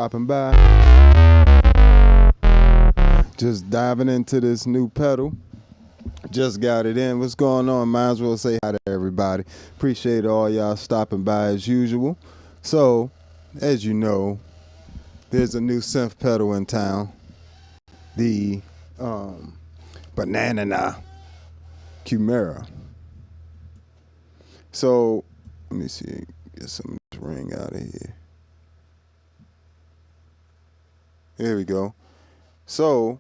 stopping by. Just diving into this new pedal. Just got it in. What's going on? Might as well say hi to everybody. Appreciate all y'all stopping by as usual. So, as you know, there's a new synth pedal in town. The Bananana Quimera. So, let me see. Get some of this ring out of here. Here we go. So,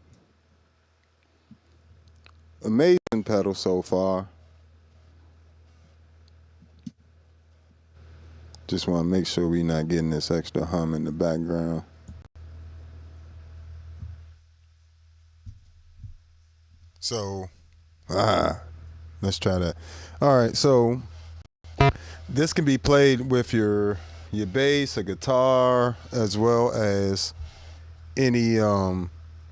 amazing pedal so far. Just want to make sure we're not getting this extra hum in the background. So, let's try that. All right, so this can be played with your bass, a guitar, as well as any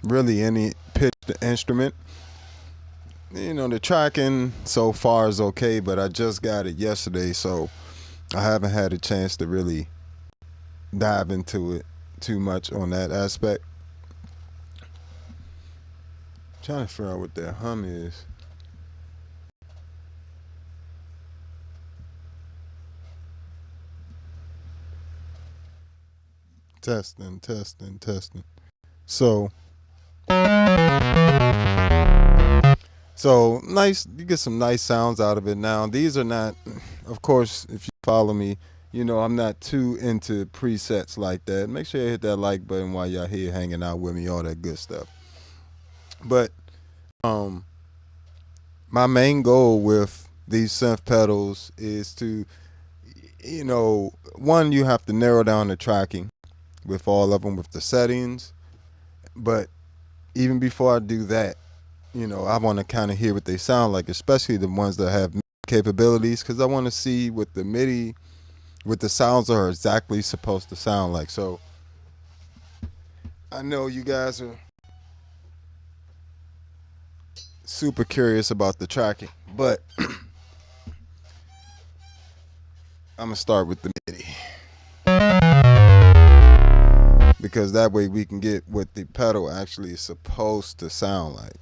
really any pitched instrument. You know, the tracking so far is okay, but I just got it yesterday, so I haven't had a chance to really dive into it too much on that aspect. Trying to figure out what that hum is. Testing. So nice, you get some nice sounds out of it. Now, these are not, of course, if you follow me, you know I'm not too into presets like that. Make sure you hit that like button while y'all here hanging out with me, all that good stuff. But my main goal with these synth pedals is to, you know, one, you have to narrow down the tracking with all of them with the settings. But even before I do that, you know, I want to kind of hear what they sound like, especially the ones that have capabilities, because I want to see what the MIDI, what the sounds are exactly supposed to sound like. So I know you guys are super curious about the tracking, but I'm gonna start with the MIDI, because that way we can get what the pedal actually is supposed to sound like.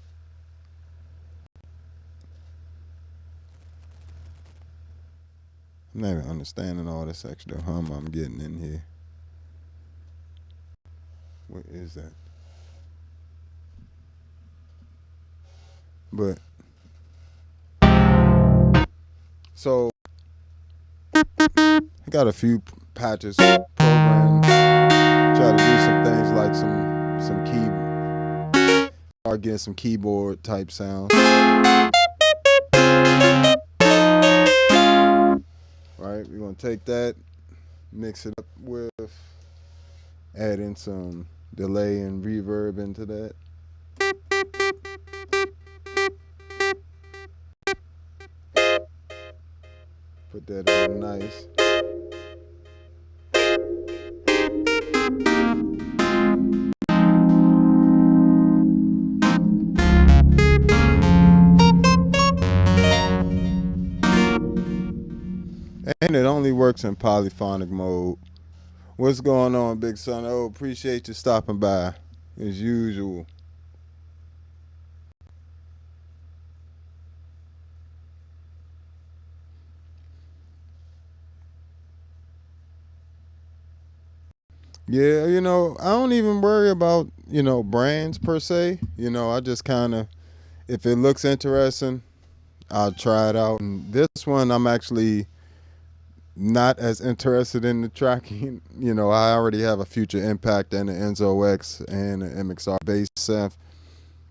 I'm not even understanding all this extra hum I'm getting in here. What is that? But so I got a few patches programmed. Try to do some things like some key, start getting some keyboard type sounds. Right, we're gonna take that, mix it up with adding some delay and reverb into that. Put that in nice. And it only works in polyphonic mode. What's going on, Big Son? Oh, appreciate you stopping by as usual. Yeah, you know, I don't even worry about, you know, brands per se. You know, I just kind of, if it looks interesting, I'll try it out. And this one, I'm actually not as interested in the tracking. You know, I already have a Future Impact and an Enzo X and an MXR bass synth,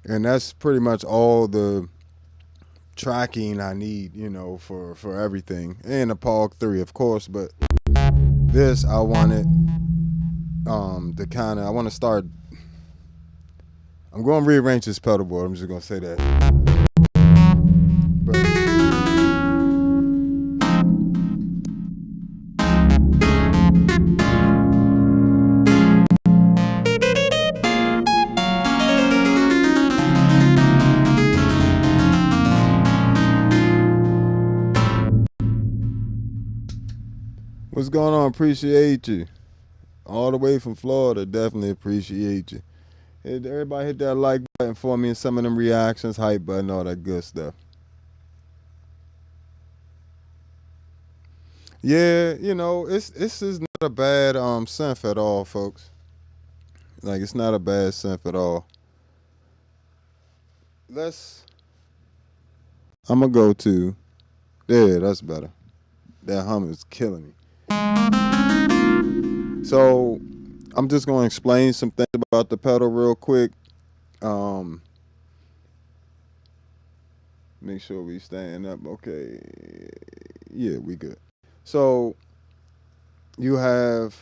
and that's pretty much all the tracking I need, you know, for everything, and a POG 3, of course. But this, I wanted to kind of, I want to start, I'm going to rearrange this pedal board, I'm just going to say that. But what's going on? Appreciate you. all the way from Florida. Definitely appreciate you. Everybody hit that like button for me and some of them reactions, hype button, all that good stuff. Yeah, this is not a bad synth at all, folks. Like, it's not a bad synth at all. I'm gonna go to yeah, that's better. That hum is killing me. So I'm just gonna explain some things about the pedal real quick. Um, make sure we stand up. Okay, yeah, we good. So you have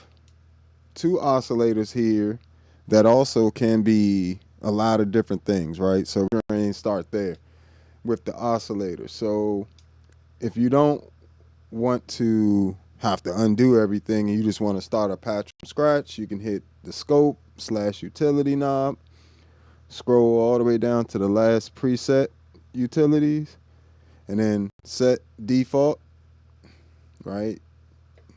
two oscillators here that also can be a lot of different things, right? So we're going to start there with the oscillator. So if you don't want to have to undo everything and you just want to start a patch from scratch, you can hit the scope/utility knob, scroll all the way down to the last preset utilities, and then set default, right?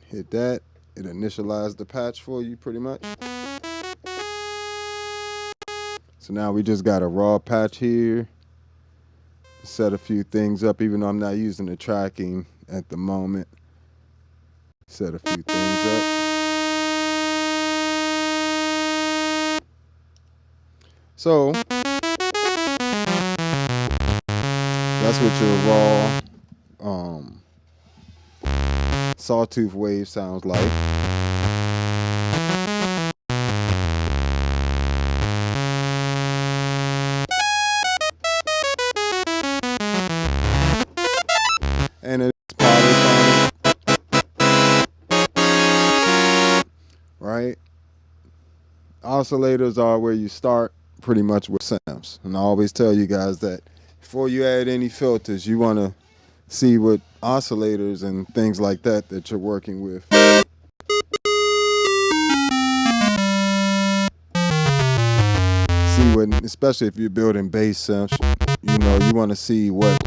Hit that. It initialized the patch for you pretty much. So now we just got a raw patch here. Set a few things up, even though I'm not using the tracking at the moment. Set a few things up. So that's what your raw sawtooth wave sounds like. And it's polyphonic, right? Oscillators are where you start pretty much with sounds. And I always tell you guys that before you add any filters, you want to see what oscillators and things like that you're working with. See what, especially if you're building bass synths, you want to see what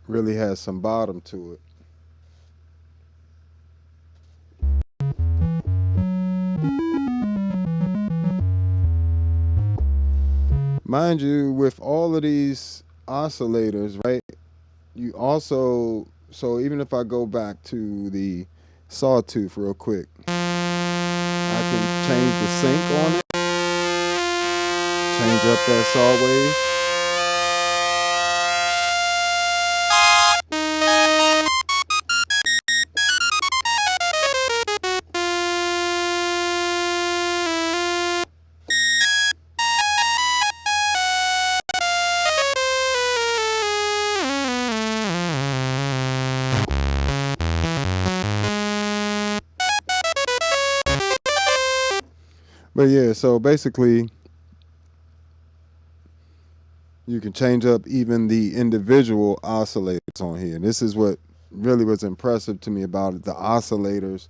really has some bottom to it. Mind you, with all of these oscillators, right, you also, so even if I go back to the sawtooth real quick, I can change the sync on it, change up that saw wave. But yeah, so basically you can change up even the individual oscillators on here. This is what really was impressive to me about it. The oscillators,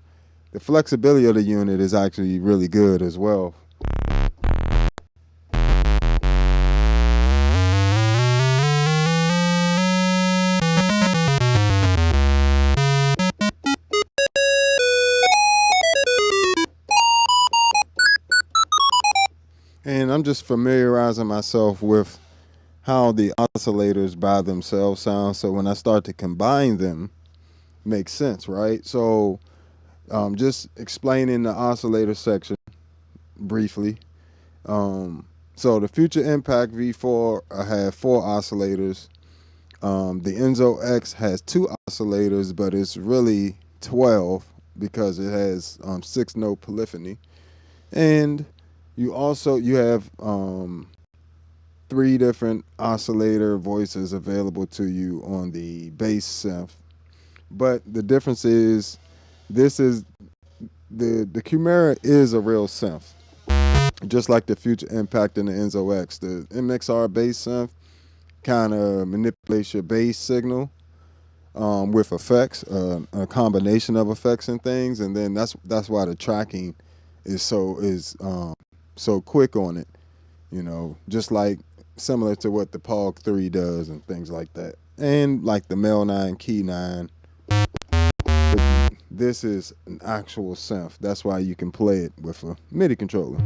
the flexibility of the unit is actually really good as well. And I'm just familiarizing myself with how the oscillators by themselves sound. So when I start to combine them, makes sense, right? So just explaining the oscillator section briefly. So the Future Impact V4 have 4 oscillators. The Enzo X has 2 oscillators, but it's really 12 because it has 6-note polyphony. And you have 3 different oscillator voices available to you on the bass synth. But the difference is this is the Quimera is a real synth. Just like the Future Impact and the Enzo X. The MXR bass synth kind of manipulates your bass signal with effects, a combination of effects and things, and then that's why the tracking is so quick on it. Just like similar to what the POG 3 does and things like that, and like the Mel 9 Key 9. But This is an actual synth. That's why you can play it with a MIDI controller.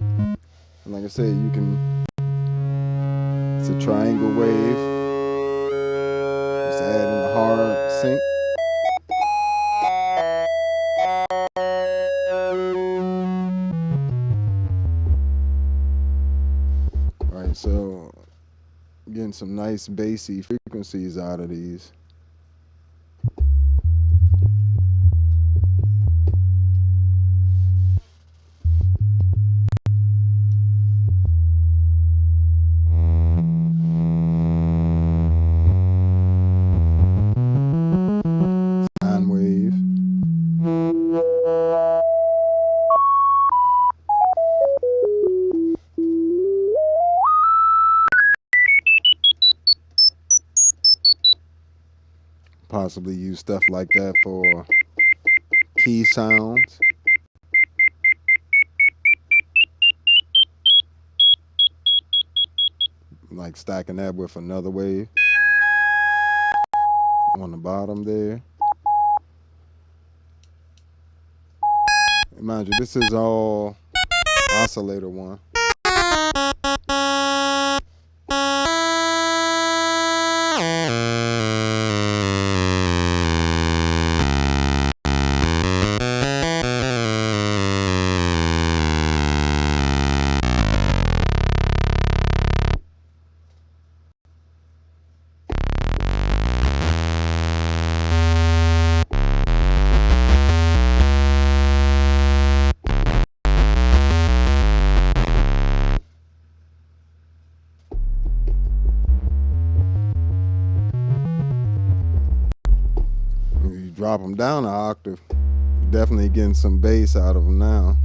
And like I said, you can, it's a triangle wave. Just add in a hard sync. All right, so getting some nice bassy frequencies out of these. Sine wave. Possibly use stuff like that for key sounds. Like stacking that with another wave on the bottom there. Mind you, this is all Oscillator one. Drop them down an octave, definitely getting some bass out of them now.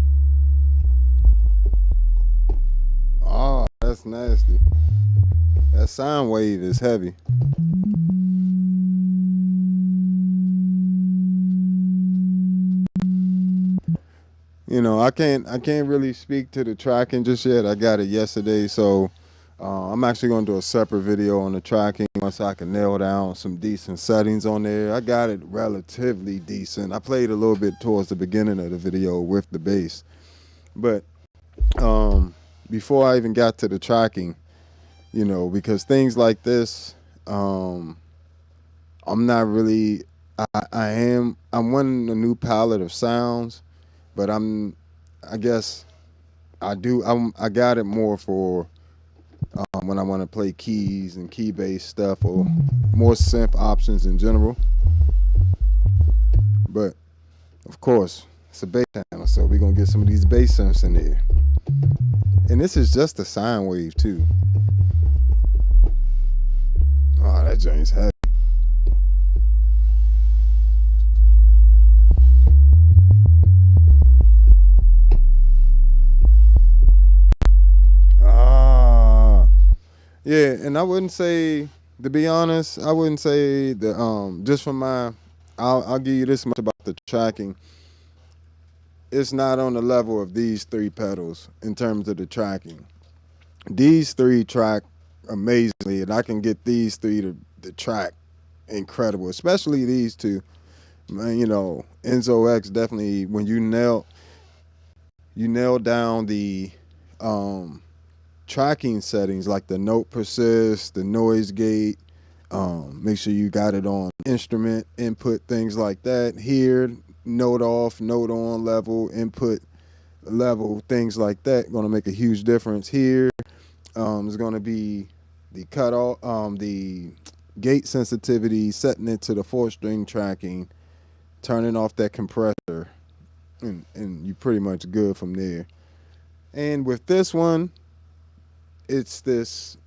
Oh, that's nasty. That sine wave is heavy. You know, I can't really speak to the tracking just yet. I got it yesterday, so I'm actually going to do a separate video on the tracking once I can nail down some decent settings on there. I got it relatively decent. I played a little bit towards the beginning of the video with the bass. But before I even got to the tracking, you know, because things like this, I'm not really, I'm wanting a new palette of sounds, but I guess I got it more for when I want to play keys and key-based stuff or more synth options in general. But of course, it's a bass channel, so we're gonna get some of these bass synths in there. And this is just a sine wave too. Oh, that joint's heavy. Yeah, and I wouldn't say, to be honest, I wouldn't say that just from my, I'll give you this much about the tracking. It's not on the level of these three pedals in terms of the tracking. These three track amazingly, and I can get these three to track incredible, especially these two. Man, you know, Enzo X definitely, when you nail down the tracking settings like the note persist, the noise gate, make sure you got it on instrument input, things like that. Here, note off, note on level, input level, things like that, going to make a huge difference. Here is going to be the cutoff, the gate sensitivity, setting it to the 4-string tracking, turning off that compressor, and you're pretty much good from there. And with this one, it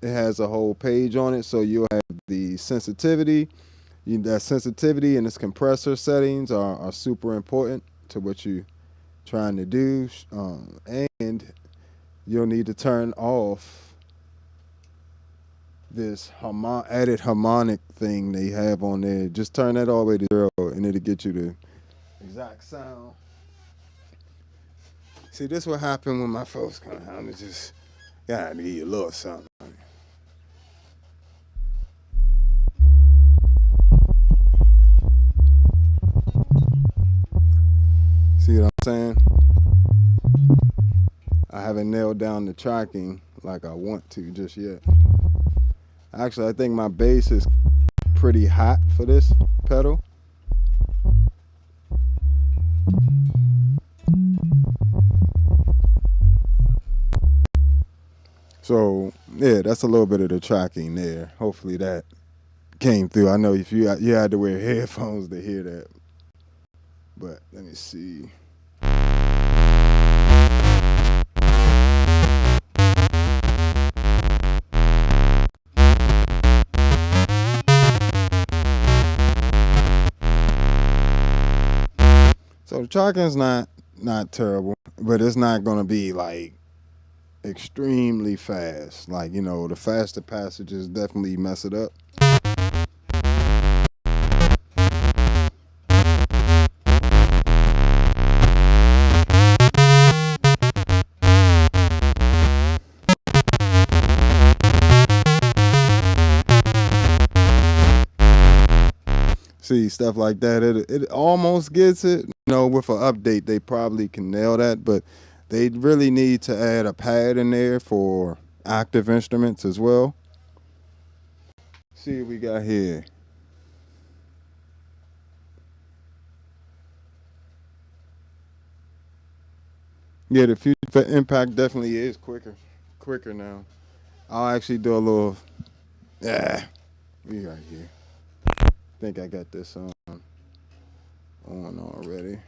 has a whole page on it, so you'll have the sensitivity. That sensitivity and its compressor settings are super important to what you're trying to do, and you'll need to turn off this added harmonic thing they have on there. Just turn that all the way to 0, and it'll get you the exact sound. See, this what happened when my folks come home. It just gotta give you a little something. haven't nailed down the tracking like I want to just yet. Actually, I think my bass is pretty hot for this pedal. So yeah, that's a little bit of the tracking there. Hopefully that came through. I know if you had to wear headphones to hear that, but let me see. So the tracking's not terrible, but it's not gonna be like extremely fast. Like, you know, the faster passages definitely mess it up. See, stuff like that, it almost gets it. You know, with an update, they probably can nail that, but they really need to add a pad in there for active instruments as well. See what we got here. Yeah, the future impact definitely is quicker now. I'll actually do a little. Yeah, we right here. I think I got this on already.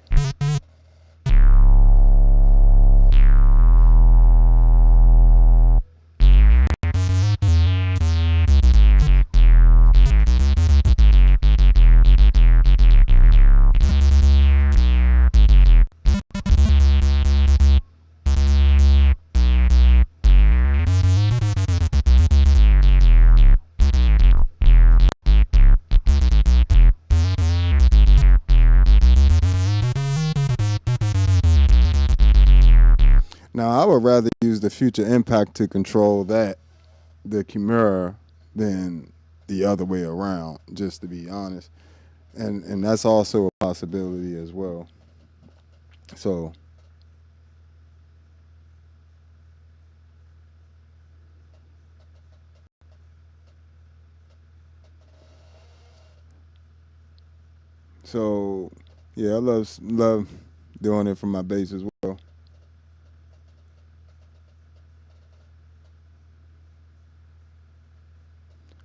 Now, I would rather use the future impact to control the Quimera, than the other way around, just to be honest. And that's also a possibility as well. So, so yeah, I love doing it for my bass as well.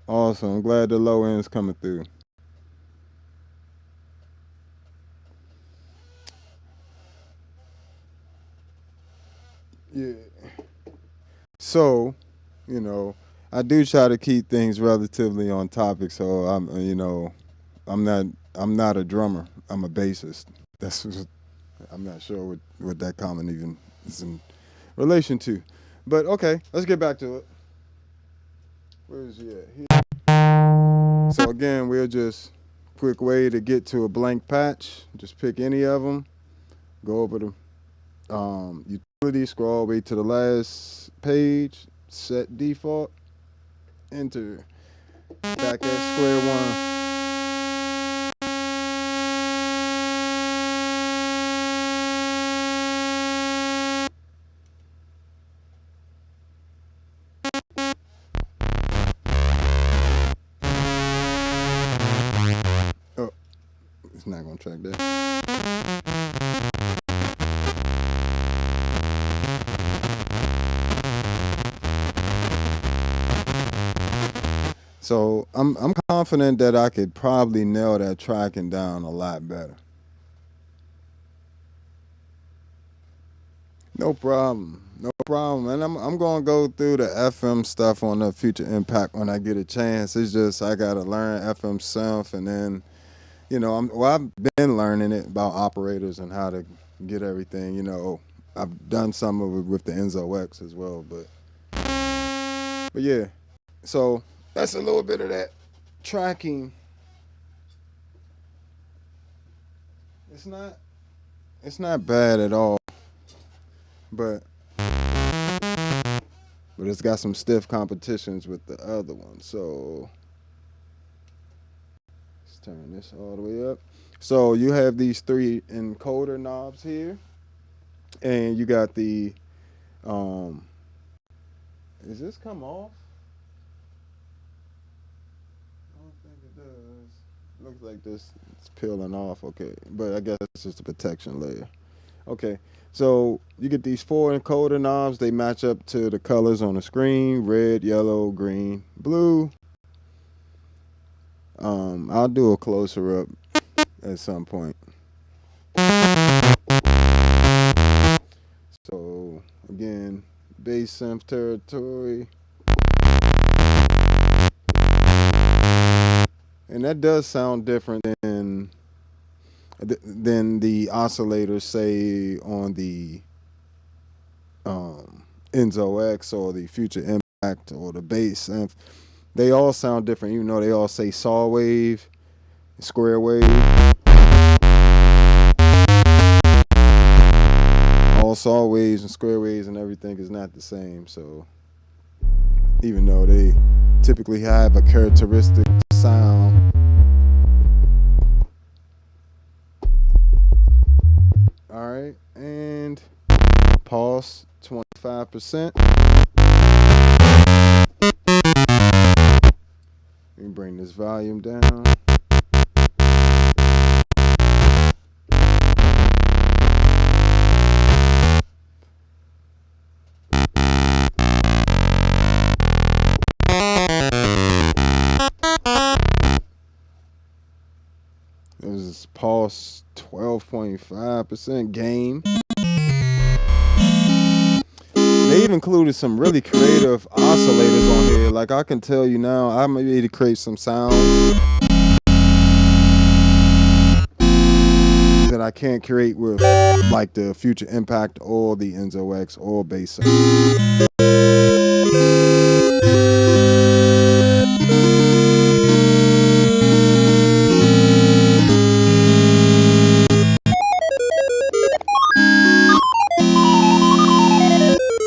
Awesome. I'm glad the low end's coming through. Yeah. So, you know, I do try to keep things relatively on topic. So I'm not a drummer. I'm a bassist. I'm not sure what that comment even is in relation to. But okay, let's get back to it. Where is he at? So again, we'll just quick way to get to a blank patch. Just pick any of them. Go over the utility, scroll all the way to the last page, set default, enter, back at square one. Oh, it's not gonna track that. So I'm confident that I could probably nail that tracking down a lot better. No problem. No problem. And I'm gonna go through the FM stuff on the future impact when I get a chance. It's just I gotta learn FM synth, and then I've been learning it about operators and how to get everything. I've done some of it with the Enzo X as well, but yeah. So that's a little bit of that tracking. It's not bad at all, but it's got some stiff competitions with the other one. So let's turn this all the way up. So you have these three encoder knobs here, and you got the Um, is this come off? I don't think it does. Looks like this it's peeling off. Okay, but I guess it's just a protection layer. Okay, so you get these four encoder knobs. They match up to the colors on the screen: red, yellow, green, blue. I'll do a closer up at some point. So again, bass synth territory. And that does sound different than the oscillators, say, on the Enzo X or the Future Impact or the bass synth. They all sound different, even though they all say saw wave, square wave. All saw waves and square waves and everything is not the same. So even though they typically have a characteristic sound, all right, and pause 25%. Let me bring this volume down. It was pulse 12.5% gain. They even included some really creative oscillators on here. Like I can tell you now, I may be able to create some sounds that I can't create with like the Future Impact or the Enzo X or bass.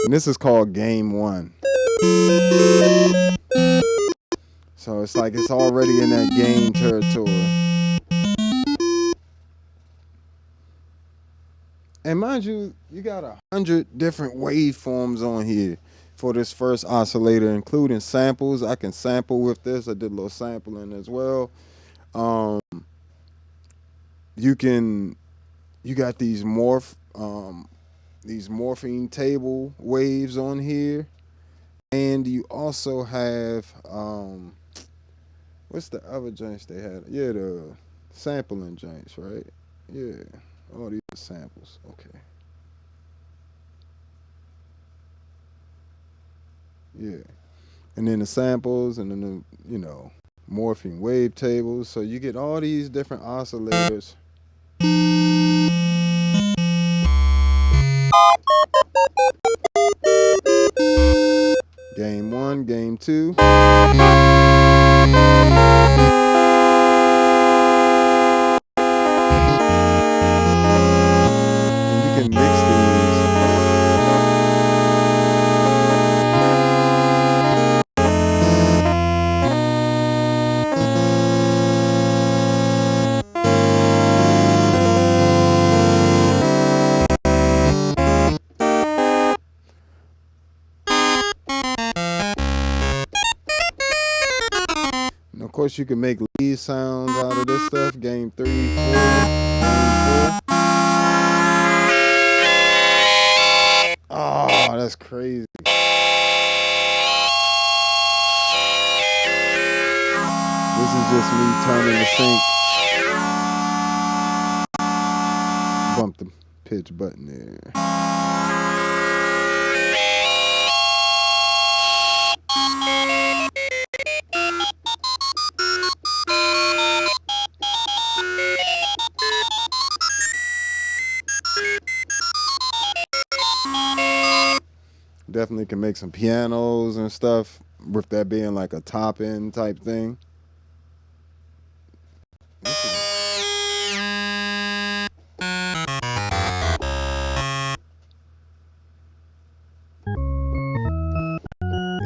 And this is called Game 1. So it's like it's already in that gain territory. And mind you, you got 100 different waveforms on here for this first oscillator, including samples. I can sample with this. I did a little sampling as well. You got these morphine table waves on here, and you also have what's the other joints they had? Yeah, the sampling joints, right? Yeah, all these samples. Okay. Yeah, and then the samples, and then the morphine wave tables. So you get all these different oscillators. Game 1, game 2. And you can mix these. Of course, you can make lead sounds out of this stuff. Game 3, 4, game 4. Oh, that's crazy. This is just me turning the sync. Bump the pitch button there. Definitely can make some pianos and stuff with that being like a top end type thing.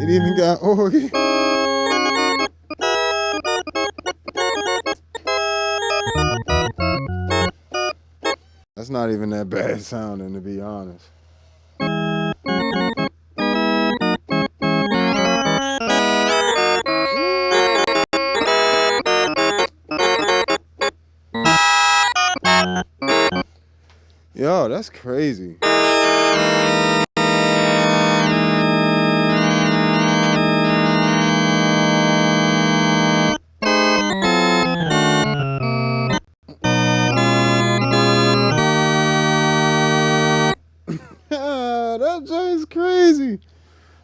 It even got organ. That's not even that bad sounding, to be honest. Yo, that's crazy. That joint's crazy.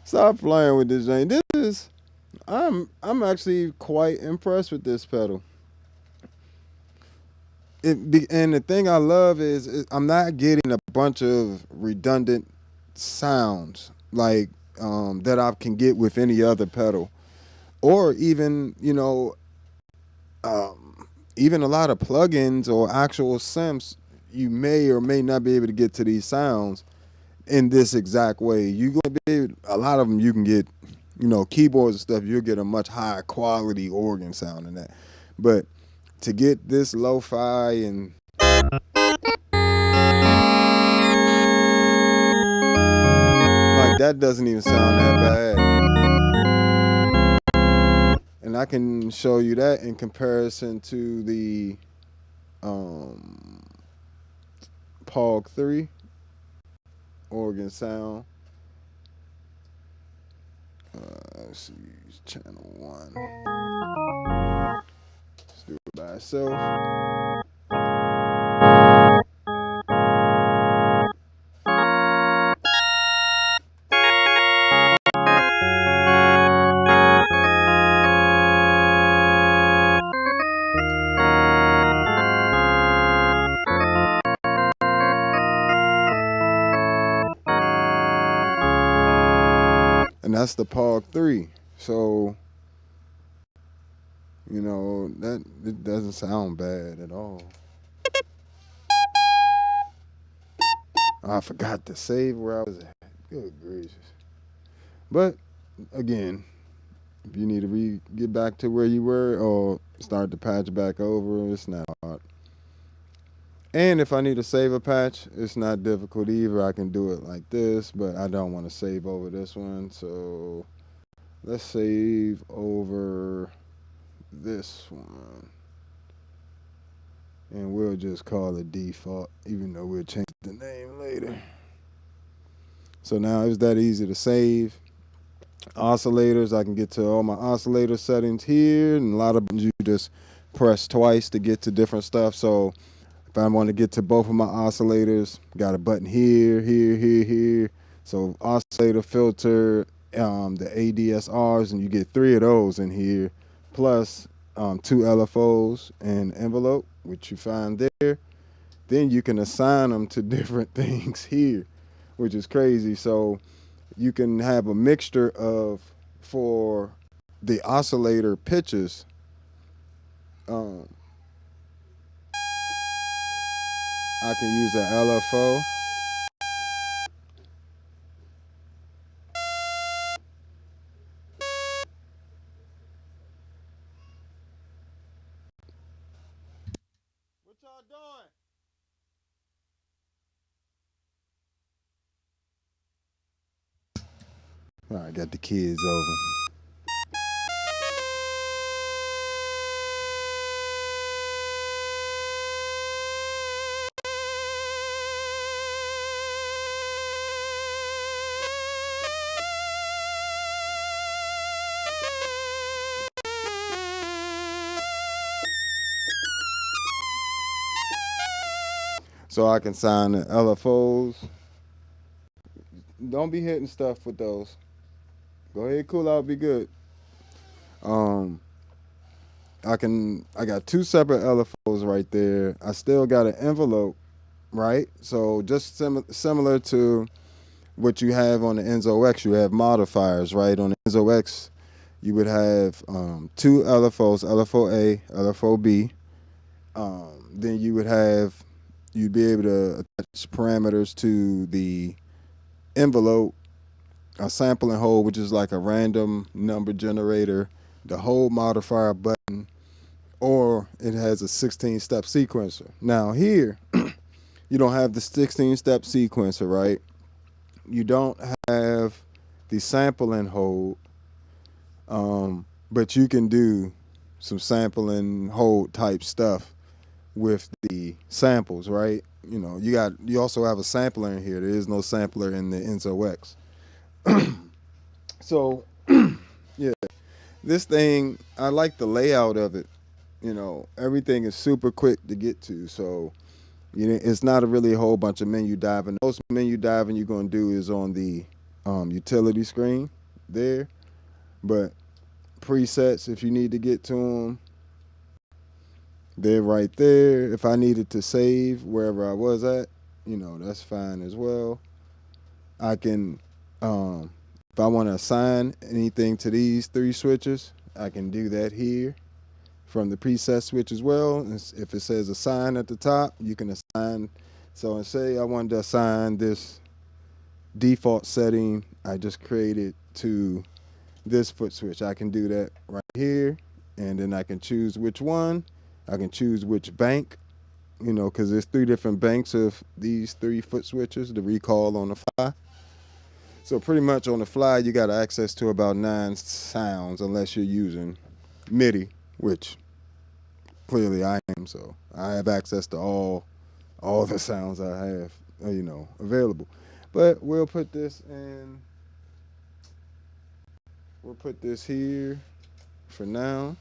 Stop playing with this joint. This is I'm actually quite impressed with this pedal. And the thing I love is I'm not getting a bunch of redundant sounds like that I can get with any other pedal, or even even a lot of plugins or actual synths. You may or may not be able to get to these sounds in this exact way. You gonna be able, a lot of them you can get, keyboards and stuff. You'll get a much higher quality organ sound than that, but to get this lo-fi and like that doesn't even sound that bad. And I can show you that in comparison to the Pog 3 organ sound. Let's see, channel 1. Let's do it by itself. And that's the Pog 3. So, that it doesn't sound bad at all. I forgot to save where I was at. Good gracious. But again, if you need to get back to where you were or start the patch back over, it's not hard. And if I need to save a patch, it's not difficult either. I can do it like this, but I don't want to save over this one. So let's save over this one. And we'll just call it default, even though we'll change the name later. So now it's that easy to save. Oscillators, I can get to all my oscillator settings here, and a lot of them you just press twice to get to different stuff. So if I want to get to both of my oscillators, got a button here, here, here, here. So oscillator, filter, the ADSRs, and you get 3 of those in here, plus 2 LFOs and envelope, which you find there. Then you can assign them to different things here, which is crazy. So you can have a mixture of, for the oscillator pitches, I can use an LFO. What y'all doing? All right, got the kids over. So I can sign the LFOs. Don't be hitting stuff with those. Go ahead, cool out, be good. I got 2 separate LFOs right there. I still got an envelope, right? So just similar to what you have on the Enzo X, you have modifiers, right? On the Enzo X, you would have 2 LFOs, LFO A, LFO B. Then you'd be able to attach parameters to the envelope, a sample and hold, which is like a random number generator, the hold modifier button, or it has a 16-step sequencer. Now here, you don't have the 16-step sequencer, right? You don't have the sample and hold, but you can do some sample and hold type stuff with the samples, right? You know, you also have a sampler in here. There is no sampler in the Enzo X. So yeah, this thing, I like the layout of it. You know, everything is super quick to get to. So you know, it's not really a whole bunch of menu diving. Most menu diving you're gonna do is on the utility screen there. But presets, if you need to get to them, they're right there. If I needed to save wherever I was at, you know, that's fine as well. I can, if I want to assign anything to these three switches, I can do that here from the preset switch as well. And if it says assign at the top, you can assign. So say I wanted to assign this default setting I just created to this foot switch. I can do that right here, and then I can choose which one. I can choose which bank, you know, because there's three different banks of these three foot switches to recall on the fly. So pretty much on the fly, you got access to about 9 sounds unless you're using MIDI, which clearly I am. So I have access to all the sounds I have, you know, available. But we'll put this in. We'll put this here for now.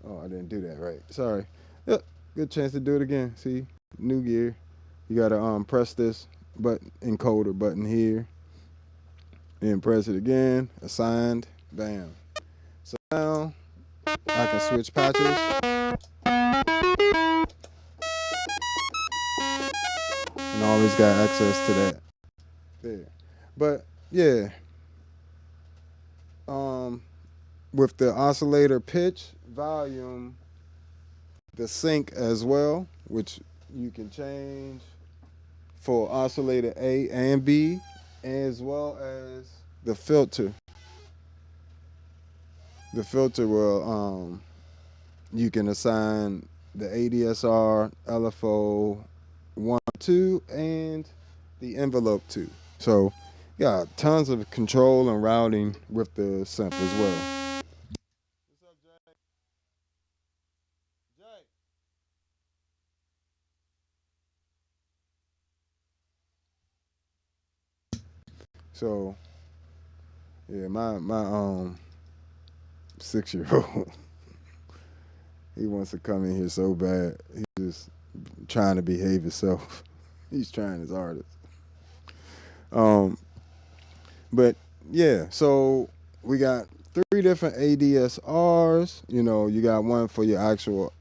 Oh, I didn't do that right. Sorry. Yep, good chance to do it again. See, new gear. You gotta press this button, encoder button here, and press it again. Assigned. Bam. So now I can switch patches. And always got access to that. There. But yeah. With the oscillator pitch, volume, the sync as well, which you can change for oscillator A and B, as well as the filter. The filter will, you can assign the ADSR, LFO 1, 2, and the envelope 2. So, yeah, tons of control and routing with the synth as well. What's up, Jay? Jay. So, yeah, my 6-year-old, he wants to come in here so bad. He's just trying to behave himself. He's trying his hardest. But yeah, so we got 3 different ADSRs. You know, you got one for your actual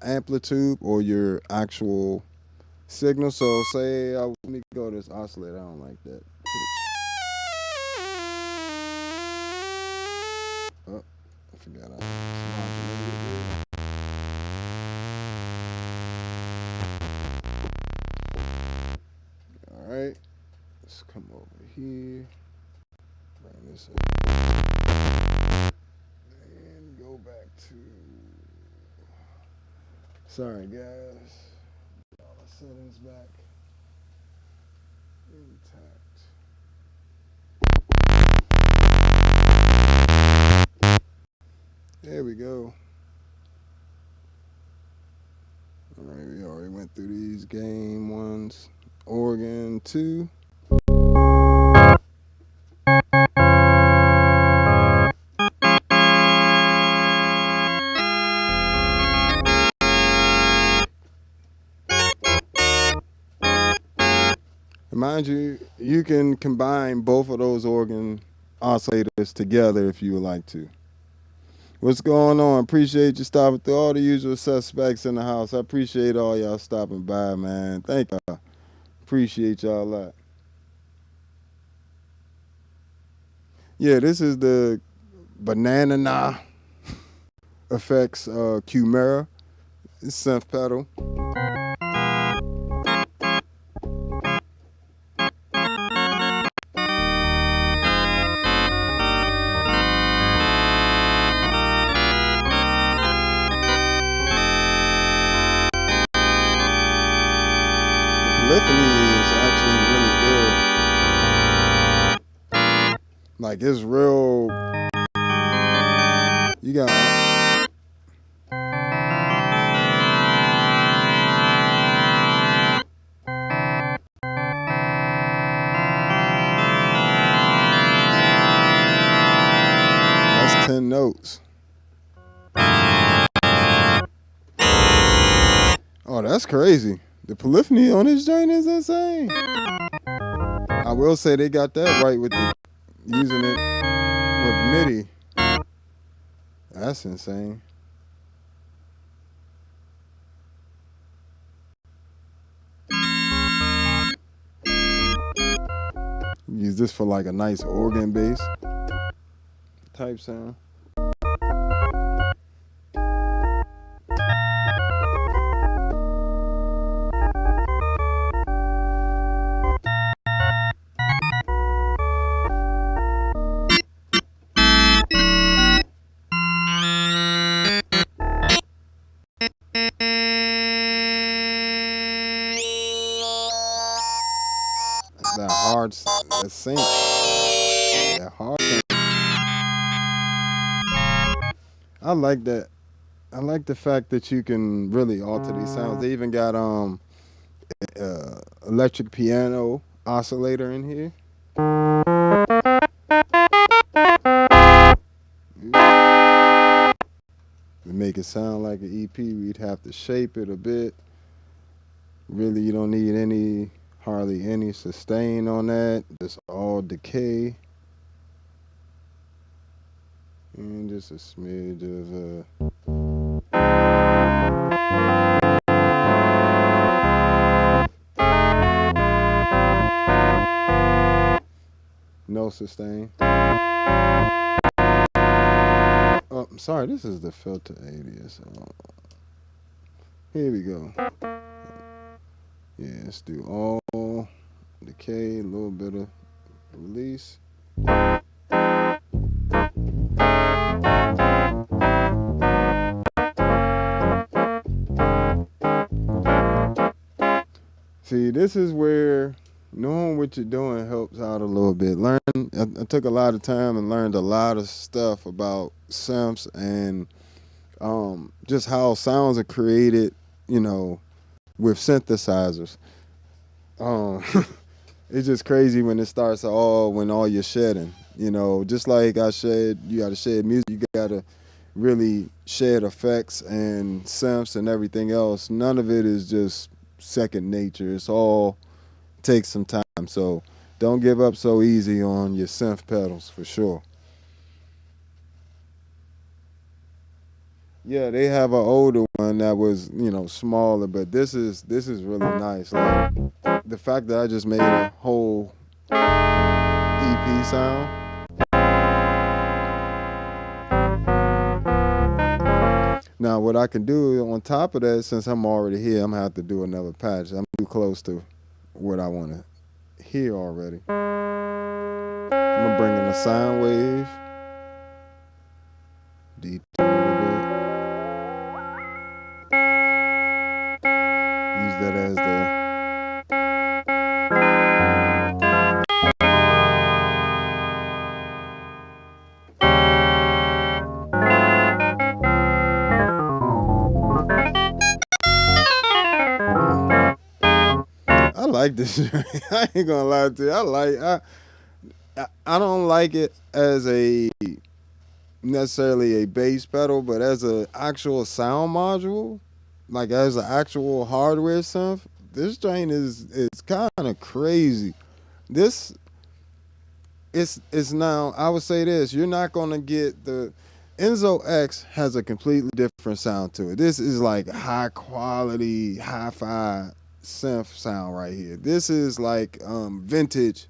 amplitude or your actual signal. So say, let me go to this oscillator. I don't like that pitch. Oh, I forgot I modulated it. All right, let's come over here. Bring this up. And go back to. Sorry, guys. All the settings back intact. There we go. All right, we already went through these game ones. Organ 2. Mind you, you can combine both of those organ oscillators together if you would like to. What's going on? Appreciate you stopping through. All the usual suspects in the house. I appreciate all y'all stopping by, man. Thank y'all. Appreciate y'all a lot. Yeah, this is the Bananana Effects Quimera. It's synth pedal. Polyphony is actually really good. Like, it's real. You got. Oh, that's crazy. The polyphony on this joint is insane. I will say they got that right with using it with MIDI. That's insane. Use this for like a nice organ bass type sound. That hard, that sync, that hard sync. I like that. I like the fact that you can really alter these sounds. They even got electric piano oscillator in here. To make it sound like an EP, we'd have to shape it a bit. Really, you don't need hardly any sustain on that. Just all decay. And just a smidge of no sustain. Oh, I'm sorry, this is the filter alias. Here we go. Yeah, let's do all decay, a little bit of release. See, this is where knowing what you're doing helps out a little bit. I took a lot of time and learned a lot of stuff about synths and just how sounds are created, with synthesizers. It's just crazy when it starts when all you're shedding. Just like you got to shed music, you got to really shed effects and synths and everything else. None of it is just second nature. It's all takes some time. So don't give up so easy on your synth pedals for sure. Yeah, they have an older one that was, smaller, but this is really nice. Like the fact that I just made a whole EP sound. Now, what I can do on top of that, since I'm already here, I'm gonna have to do another patch. I'm too close to what I want to hear already. I'm gonna bring in a sine wave, detail a little bit. Use that as I like this. I ain't gonna lie to you. I don't like it as necessarily a bass pedal, but as an actual sound module, like as an actual hardware synth, this joint is kind of crazy. This is now. I would say this: you're not gonna get the Enzo X has a completely different sound to it. This is like high quality, hi-fi synth sound right here. This is like vintage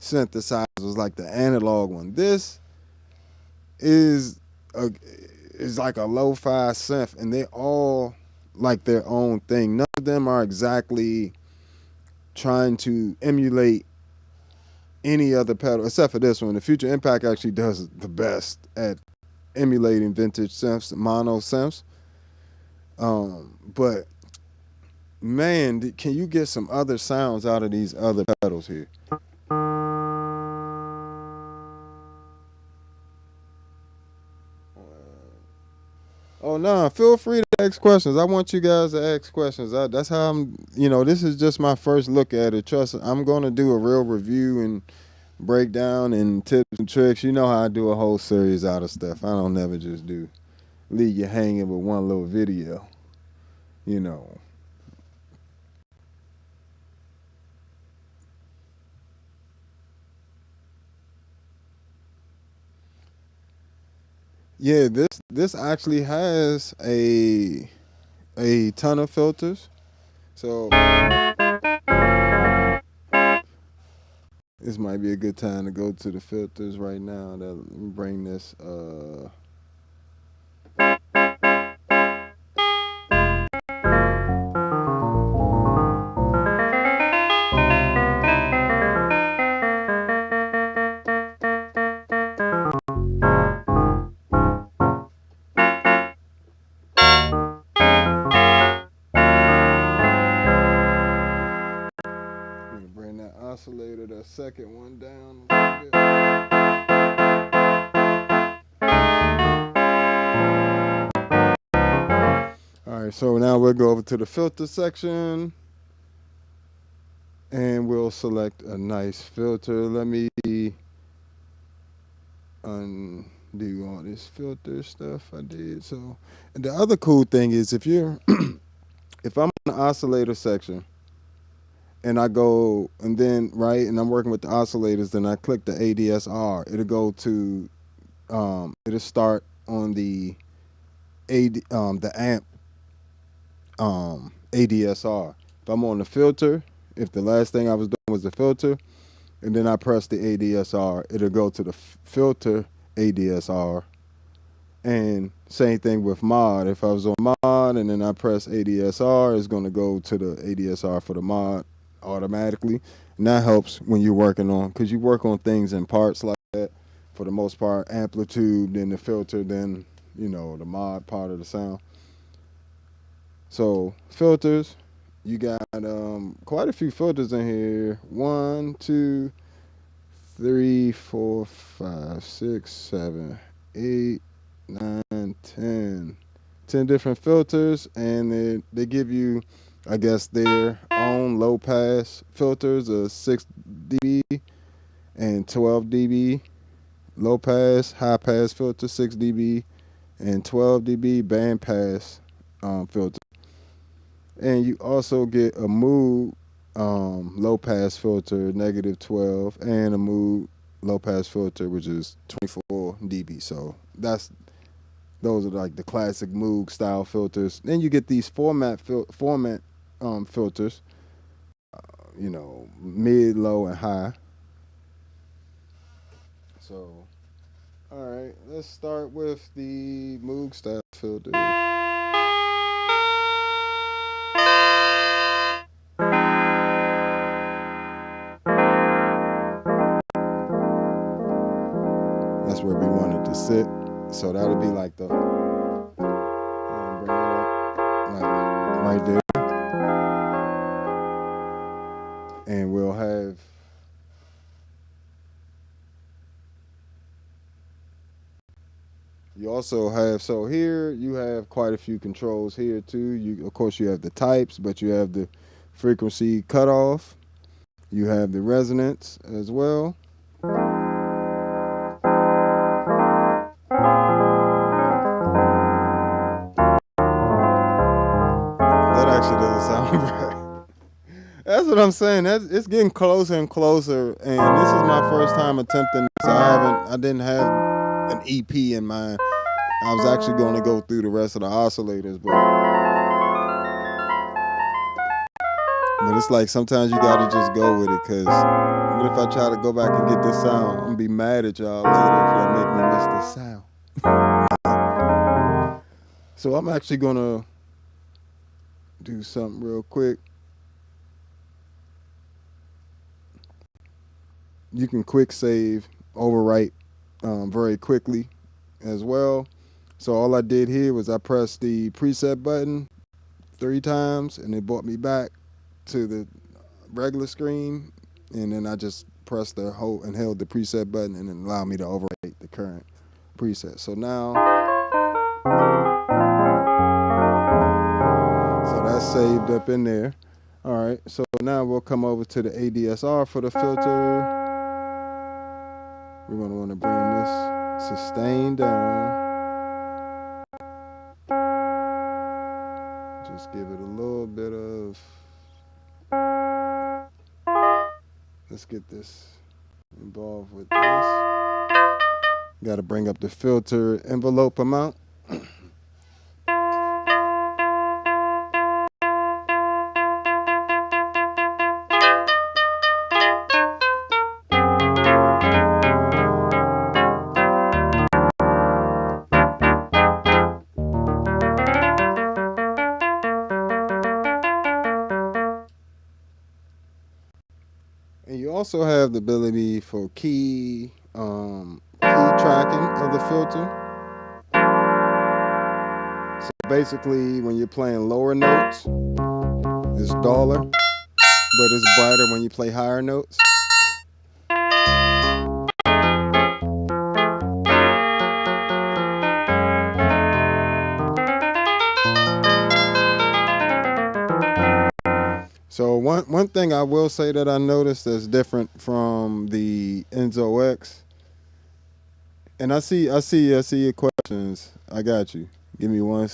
synthesizers, like the analog one. This is like a lo-fi synth, and they all like their own thing. None of them are exactly trying to emulate any other pedal except for this one. The Future Impact actually does the best at emulating vintage synths, mono synths. But man, can you get some other sounds out of these other pedals here? Oh no, feel free to ask questions. I want you guys to ask questions. That's how I'm, this is just my first look at it. Trust me, I'm going to do a real review and breakdown and tips and tricks. You know how I do a whole series out of stuff. I don't never just leave you hanging with one little video. Yeah, this actually has a ton of filters. So this might be a good time to go to the filters right now. That let me bring this. I'm gonna bring that oscillator, that second one, down a little bit. All right, so now we'll go over to the filter section, and we'll select a nice filter. Let me undo all this filter stuff I did. So, and the other cool thing is if you're if I'm in the oscillator section and I go and then right and I'm working with the oscillators, then I click the ADSR, it'll go to it'll start on the the amp ADSR. If I'm on the filter, if the last thing I was doing was the filter, and then I press the ADSR, it'll go to the filter ADSR. And same thing with mod. If I was on mod and then I press ADSR, it's going to go to the ADSR for the mod automatically. And that helps when you're working on, because you work on things in parts like that. For the most part, amplitude, then the filter, then, you know, the mod part of the sound. So filters, you got quite a few filters in here. 1, 2, 3, 4, 5, 6, 7, 8, 9, 10. 10 different filters, and they give you, I guess, their own low pass filters of 6 dB and 12 dB. Low pass, high pass filter 6 dB and 12 dB band pass filter. And you also get a mood low pass filter negative 12 and a mood low pass filter which is 24 dB. So those are like the classic Moog style filters. Then you get these format filters, you know, mid, low, and high. So, all right, let's start with the Moog style filter. That's where we want it to sit. So that'll be like the bring it up, like right there, and we'll have you also have, so here you have quite a few controls here too. You of course you have the types, but you have the frequency cutoff. You have the resonance as well. That actually doesn't sound right. That's what I'm saying. It's getting closer and closer, and this is my first time attempting this. I didn't have an EP in mind. I was actually going to go through the rest of the oscillators, but it's like sometimes you got to just go with it, because what if I try to go back and get this sound? I'm going to be mad at y'all later if y'all make me miss this sound. So I'm actually going to do something real quick. You can quick save, overwrite very quickly as well. So all I did here was I pressed the preset button 3 times, and it brought me back to the regular screen, and then I just pressed the hold and held the preset button, and it allowed me to overwrite the current preset. So now, so that's saved up in there. All right, so now we'll come over to the ADSR for the filter. We're going to want to bring this sustain down. Just give it a little bit of, let's get this involved with this. Got to bring up the filter envelope amount. And you also have the ability for key tracking of the filter. So basically, when you're playing lower notes, it's duller, but it's brighter when you play higher notes. So one thing I will say that I noticed that's different from the Enzo X, and I see your questions. I got you. Give me one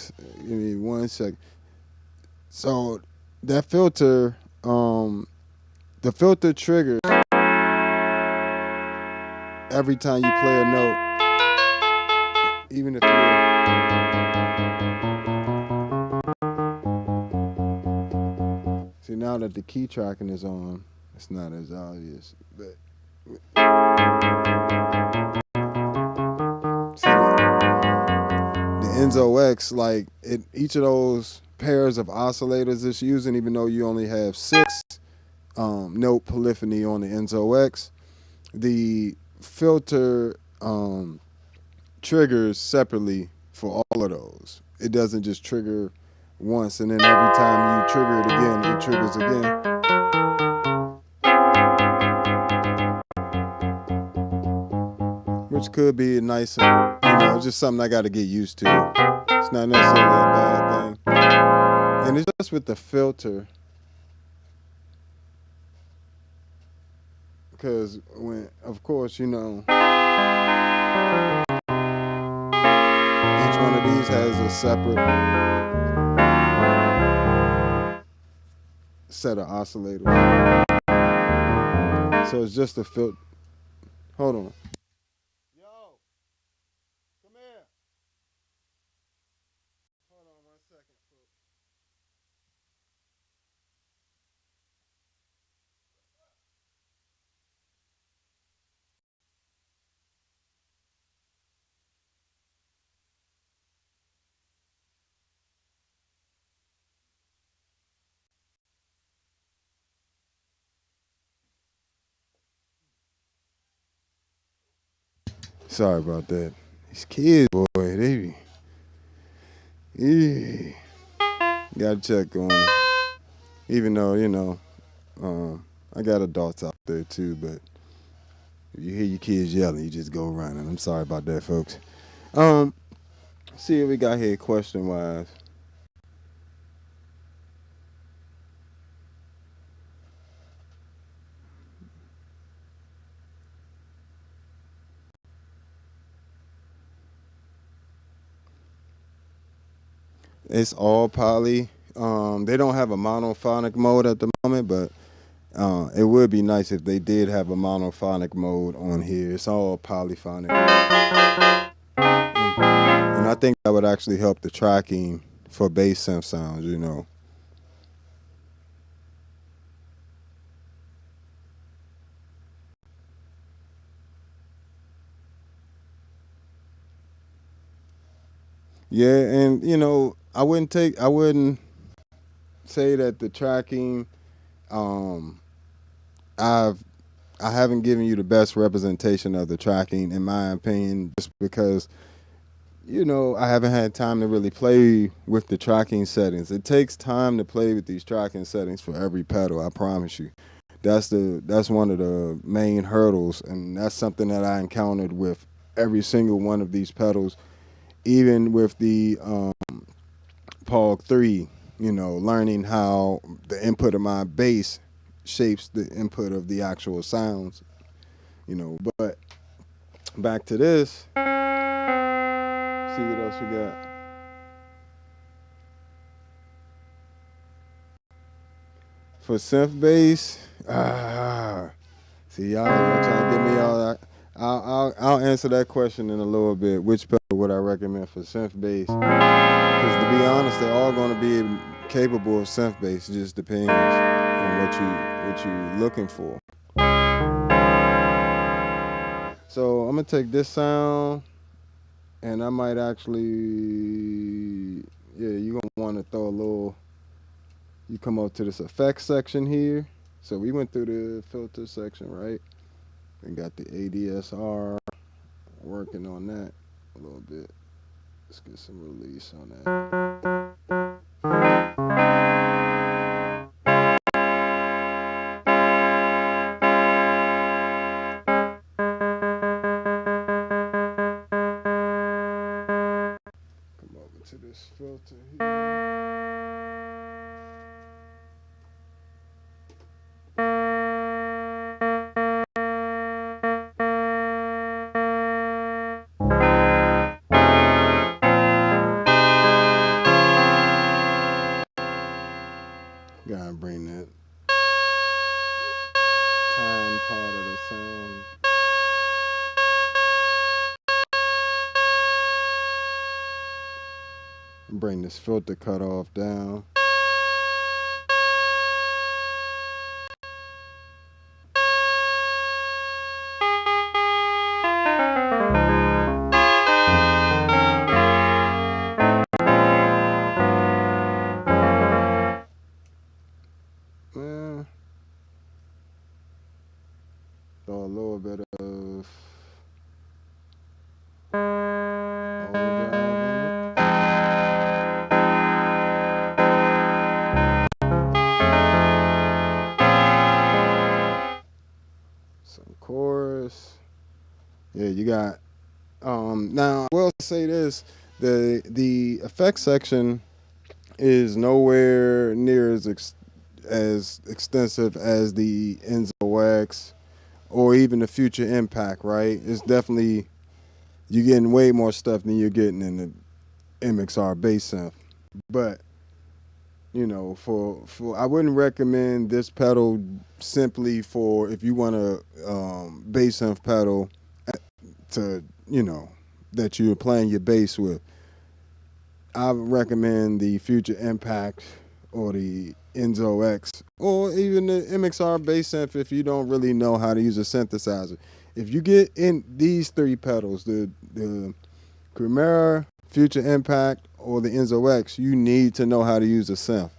second. So that filter, the filter triggers every time you play a note, even if you're. See, now that the key tracking is on, it's not as obvious. But see, the Enzo X, like each of those pairs of oscillators it's using, even though you only have 6 note polyphony on the Enzo X, the filter triggers separately for all of those. It doesn't just trigger once and then every time you trigger it again, it triggers again. Which could be a nice, just something I got to get used to. It's not necessarily a bad thing. And it's just with the filter. Because of course, each one of these has a separate set of oscillators. So it's just a filter. Hold on. Yo, come here. Hold on 1 second. Sorry about that. These kids, boy, they be. Gotta check on them. Even though, I got adults out there too, but if you hear your kids yelling, you just go running. I'm sorry about that, folks. See what we got here question wise. It's all poly. They don't have a monophonic mode at the moment, but it would be nice if they did have a monophonic mode on here. It's all polyphonic. And I think that would actually help the tracking for bass synth sounds, Yeah, and I wouldn't say that the tracking, I haven't given you the best representation of the tracking in my opinion, just because I haven't had time to really play with the tracking settings. It takes time to play with these tracking settings for every pedal, I promise you. That's one of the main hurdles, and that's something that I encountered with every single one of these pedals, even with the POG 3, learning how the input of my bass shapes the input of the actual sounds, But back to this, see what else we got. For synth bass, see y'all trying to get me all that. I'll answer that question in a little bit. Which pedal would I recommend for synth bass? Because to be honest, they're all going to be capable of synth bass. It just depends on what you're looking for. So I'm gonna take this sound, and I might actually, yeah, you're gonna want to throw a little. You come up to this effects section here. So we went through the filter section, right? And got the ADSR, working on that a little bit. Let's get some release on that. Come over to this filter here. Gotta bring that time part of the sound. Bring this filter cutoff down. Throw a little bit of overdrive on it. Some chorus. Yeah, you got. Now I will say this: the effects section is nowhere near as extensive as the Enzo X or even the Future Impact. Right? It's definitely you're getting way more stuff than you're getting in the MXR bass synth. But you know, for I wouldn't recommend this pedal simply for if you want a bass synth pedal to that you're playing your bass with. I would recommend the Future Impact or the Enzo X or even the MXR bass synth if you don't really know how to use a synthesizer. If you get in these three pedals, the Quimera, Future Impact, or the Enzo X, you need to know how to use a synth.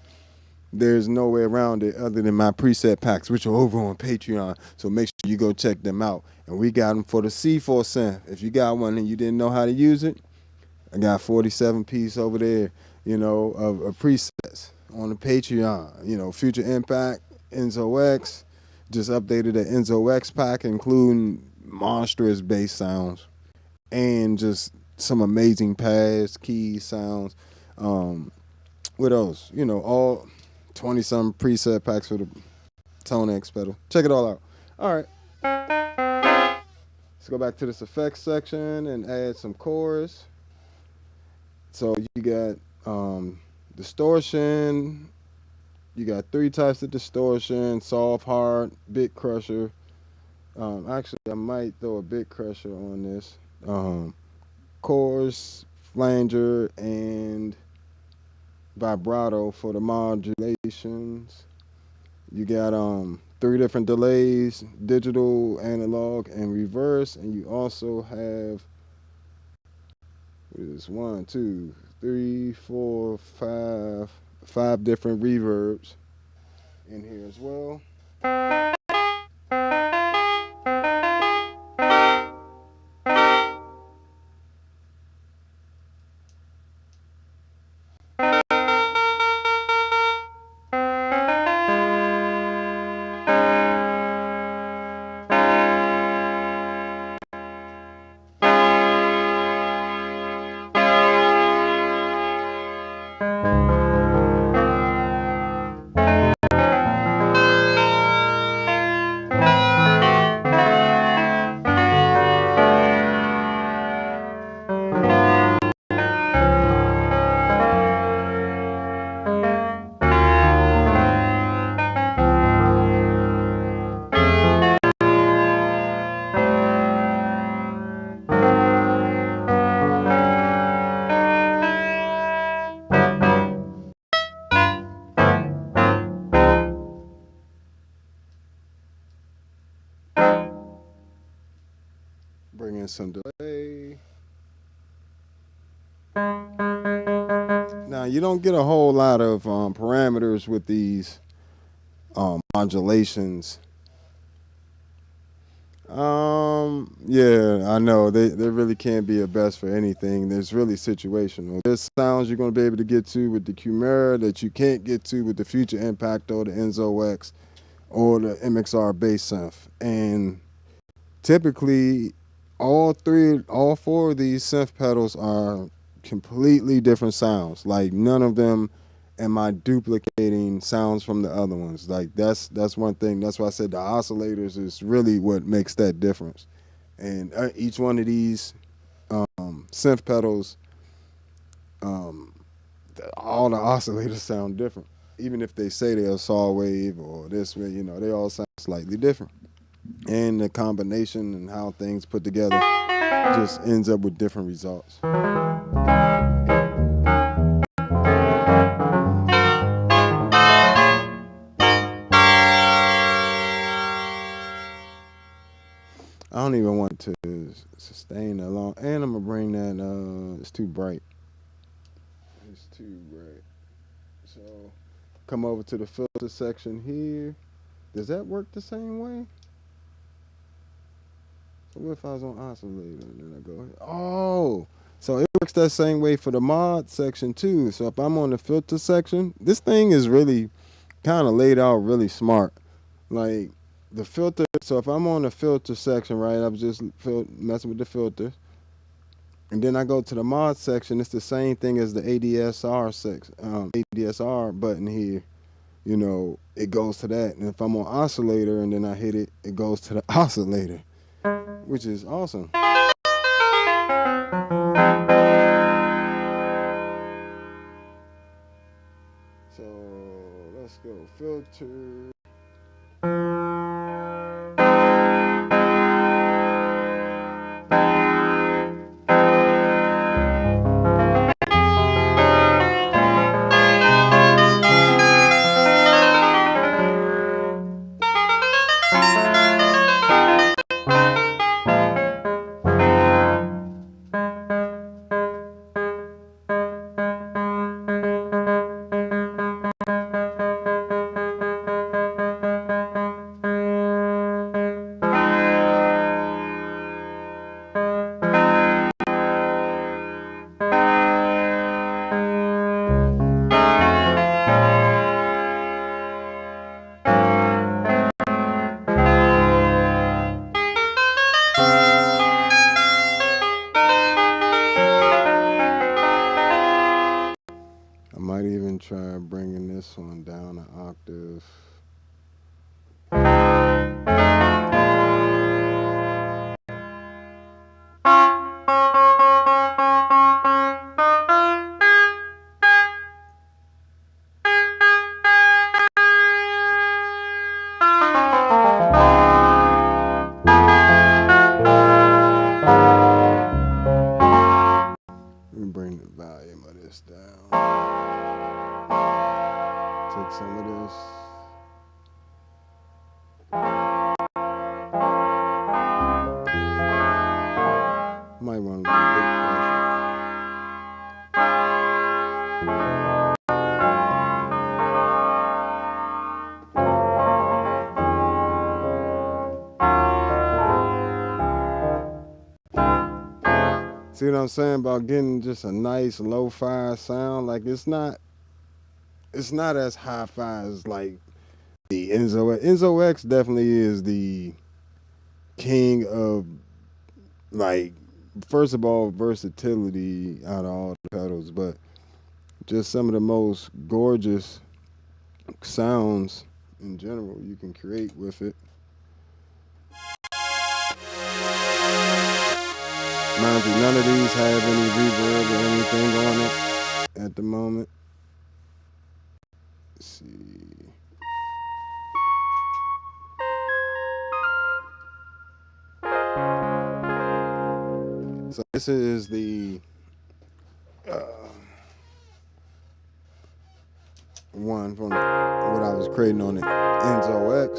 There's no way around it other than my preset packs, which are over on Patreon. So make sure you go check them out. And we got them for the C4 synth. If you got one and you didn't know how to use it, I got 47 piece over there, of presets on the Patreon. Future Impact, Enzo X, just updated the Enzo X pack, including monstrous bass sounds and just some amazing pads, keys, sounds. What else? All 20-some preset packs for the Tone X pedal. Check it all out. All right. Let's go back to this effects section and add some chorus. So you got distortion. You got three types of distortion: soft, hard, bit crusher. Actually, I might throw a bit crusher on this. Chorus, flanger, and vibrato for the modulations. You got three different delays: digital, analog, and reverse. And you also have what is this? 1, 2, 3, 4, 5 different reverbs in here as well. in some delay. Now you don't get a whole lot of parameters with these modulations. Yeah, I know they really can't be a best for anything. There's really situational. There's sounds you're gonna be able to get to with the Quimera that you can't get to with the Future Impact or the Enzo X or the MXR bass synth. And typically, all four of these synth pedals are completely different sounds. Like none of them am I duplicating sounds from the other ones. Like that's one thing. That's why I said the oscillators is really what makes that difference. And each one of these synth pedals, all the oscillators sound different. Even if they say they're a saw wave or this way, they all sound slightly different. And the combination and how things put together just ends up with different results. I don't even want to sustain that long. And I'm going to bring that, it's too bright. It's too bright. So, come over to the filter section here. Does that work the same way? So what if I was on Oscillator and then I go here? Oh, so it works that same way for the mod section too. So if I'm on the filter section, this thing is really kind of laid out really smart. Like the filter, so if I'm on the filter section, right, I was just messing with the filters. And then I go to the mod section, it's the same thing as the ADSR ADSR button here. It goes to that. And if I'm on Oscillator and then I hit it, it goes to the Oscillator, which is awesome. So let's go filter. I might even try bringing this one down an octave. Let me bring the volume of this down. Take some of this. Might want to big pressure. See what I'm saying about getting just a nice lo-fi sound? Like it's not as hi-fi as like the Enzo X. Enzo X definitely is the king of, like, first of all, versatility out of all the pedals, but just some of the most gorgeous sounds in general you can create with it. Mind you, none of these have any reverb or anything on it at the moment. Let's see. So this is the one from what I was creating on the Enzo X.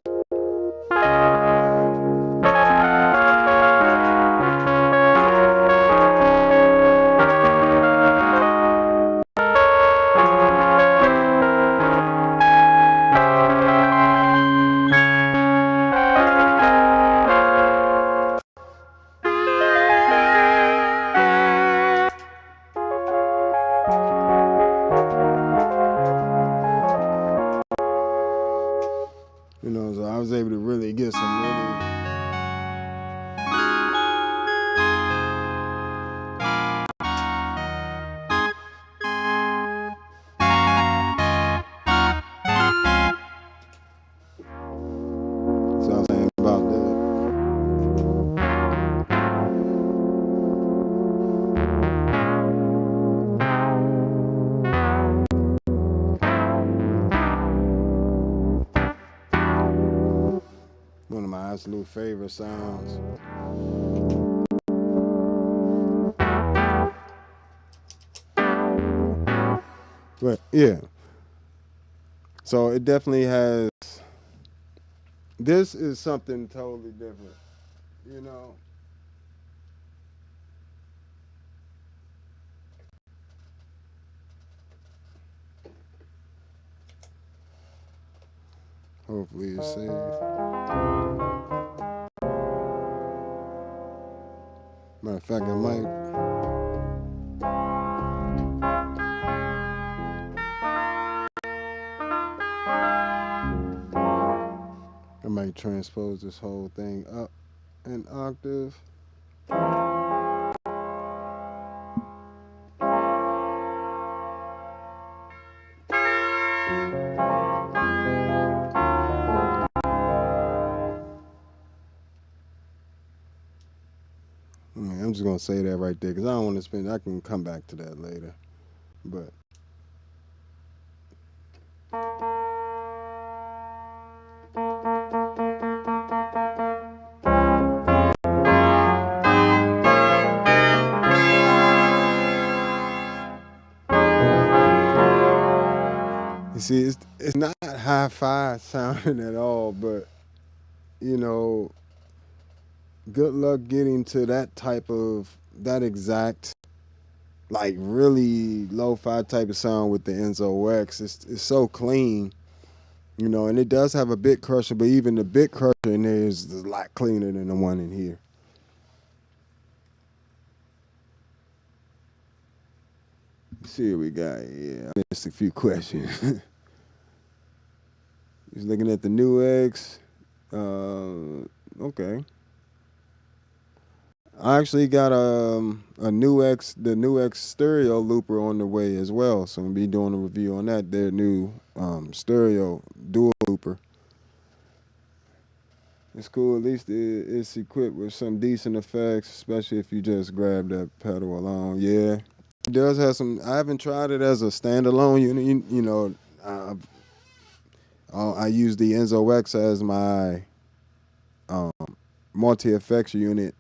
absolute favorite sounds. But yeah, so it definitely has. This is something totally different, you know. Hopefully it's safe. Matter of fact, I might transpose this whole thing up an octave. I'm just gonna say that right there because I don't want to spend. I can come back to that later, but you see, it's not hi-fi sounding at all. But you know, good luck getting to that exact like really lo-fi type of sound with the Enzo X. It's so clean, you know, and it does have a bit crusher, but even the bit crusher in there is a lot cleaner than the one in here. Let's see what we got. Yeah, I missed a few questions. He's looking at the new X. Okay. I actually got a new X, the new X stereo looper on the way as well. So I'm gonna be doing a review on that. Their new stereo dual looper. It's cool. At least it's equipped with some decent effects, especially if you just grab that pedal alone. Yeah, it does have some. I haven't tried it as a standalone unit. You know, I use the Enzo X as my multi-effects unit.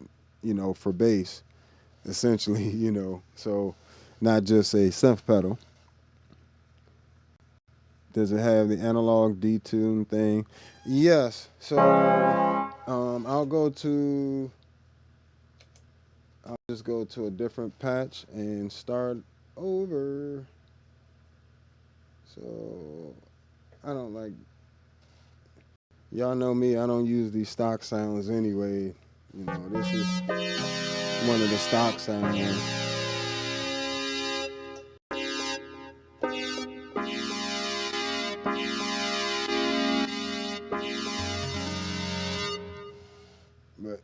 You know, for bass, essentially. You know, so not just a synth pedal. Does it have the analog detune thing? Yes. So I'll just go to a different patch and start over. So I don't like, y'all know me, I don't use these stock sounds anyway. You know, this is one of the stock sounds. But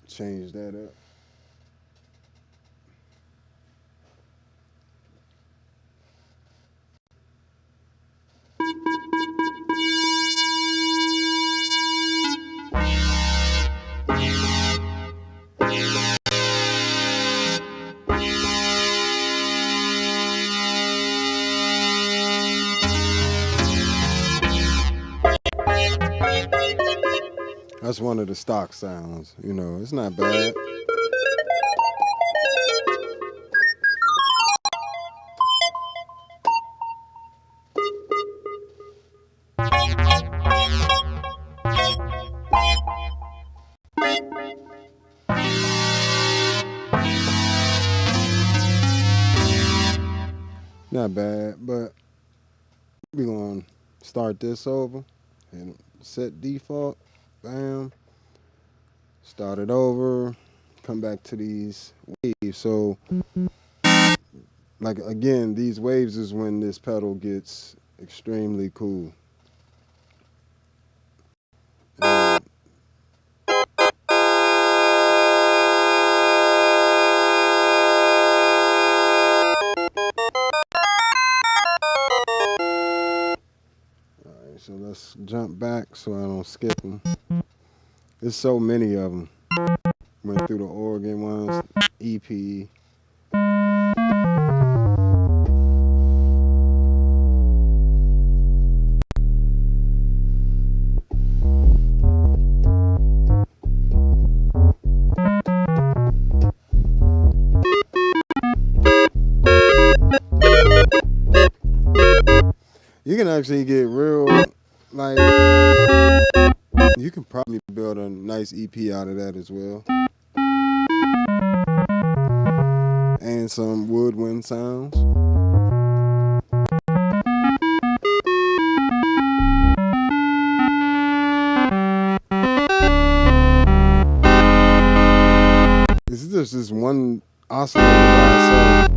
change that up. That's one of the stock sounds. You know, it's not bad. Not bad, but we're going to start this over and set default. Bam. Start it over. Come back to these waves. So, like, again, these waves is when this pedal gets extremely cool. And so let's jump back so I don't skip them. There's so many of them. Went through the organ ones, EP. can actually get real, like, you can probably build a nice EP out of that as well. And some woodwind sounds. This is just this one oscillator by itself.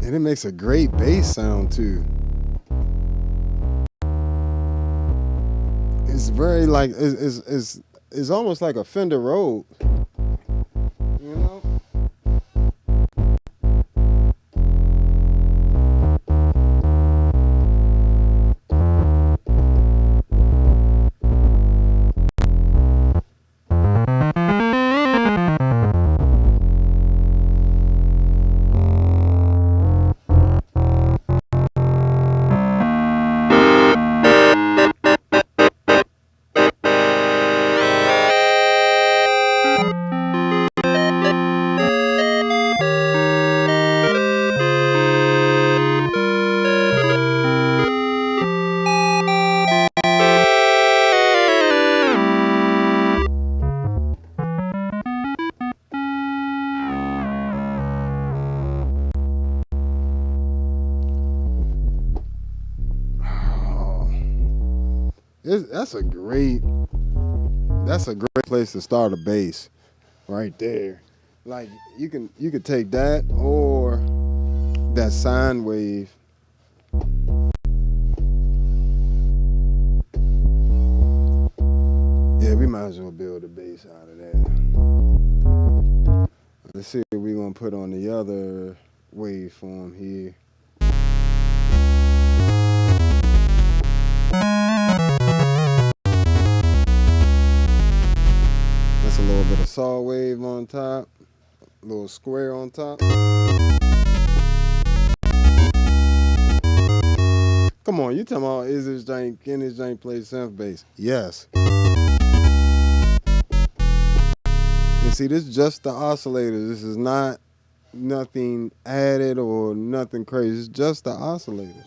And it makes a great bass sound too. It's very like it's almost like a Fender Rhodes, you know. That's a great place to start a bass, right there. Like you could take that or that sine wave. Yeah, we might as well build a bass out of that. Let's see what we're gonna put on the other waveform here. That's a little bit of saw wave on top, a little square on top. Come on, you talking about is this jank, can this jank play synth bass? Yes. And see, this is just the oscillator. This is not nothing added or nothing crazy. It's just the oscillators.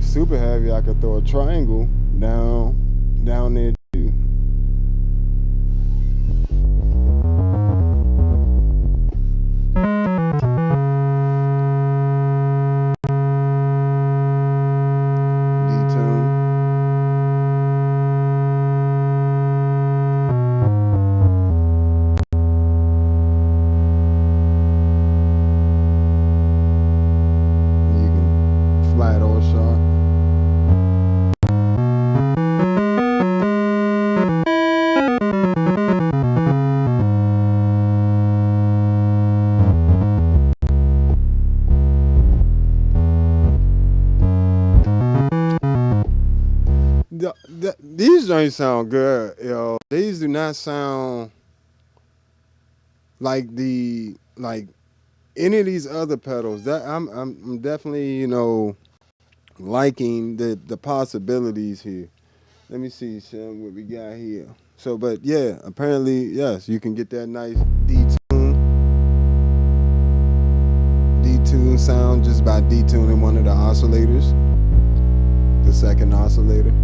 Super heavy, I could throw a triangle down there too. D-tune. You can flat or sharp. These joints sound good, yo. These do not sound like any of these other pedals. That I'm definitely, you know, liking the possibilities here. Let me see some what we got here. So, but yeah, apparently yes, you can get that nice detune sound just by detuning one of the oscillators, the second oscillator.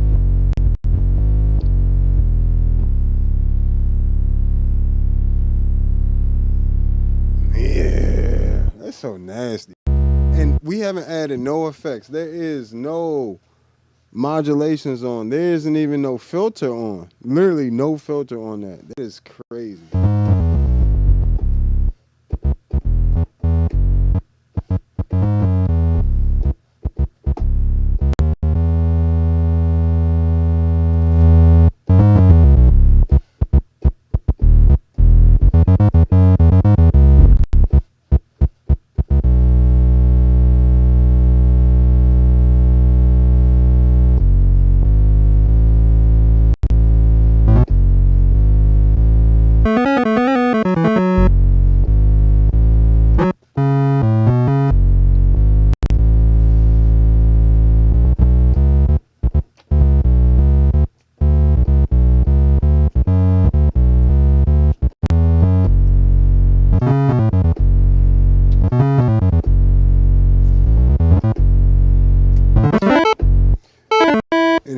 Yeah, that's so nasty. And we haven't added no effects. There is no modulations on. There isn't even no filter on. Literally no filter on that. That is crazy.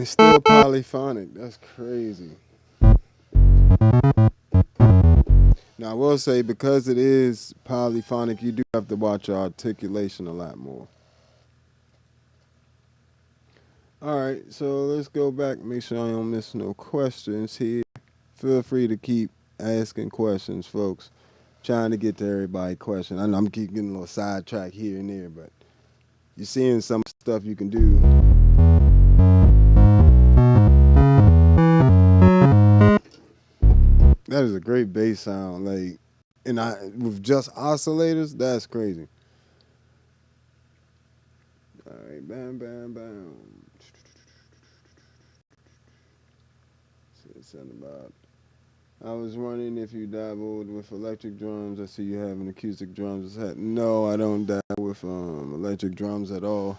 it's still polyphonic. That's crazy. Now, I will say, because it is polyphonic, you do have to watch your articulation a lot more. All right, so let's go back. Make sure I don't miss no questions here. Feel free to keep asking questions, folks. Trying to get to everybody's question. I know I'm keep getting a little sidetracked here and there, but you're seeing some stuff you can do. That is a great bass sound, like, and with just oscillators, that's crazy. All right, bam, bam, bam. Something about. I was wondering if you dabbled with electric drums. I see you have an acoustic drums. No, I don't dabble with electric drums at all.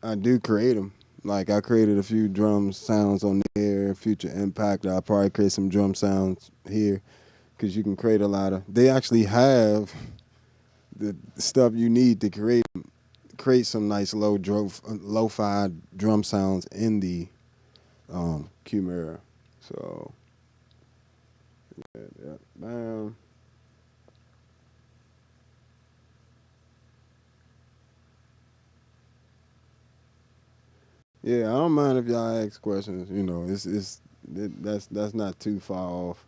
I do create them. Like, I created a few drum sounds on the air, Future Impact. I'll probably create some drum sounds here, because you can create a lot of. They actually have the stuff you need to create some nice lo-fi drum sounds in the Quimera. So, yeah, bam. Yeah, I don't mind if y'all ask questions. You know, that's not too far off.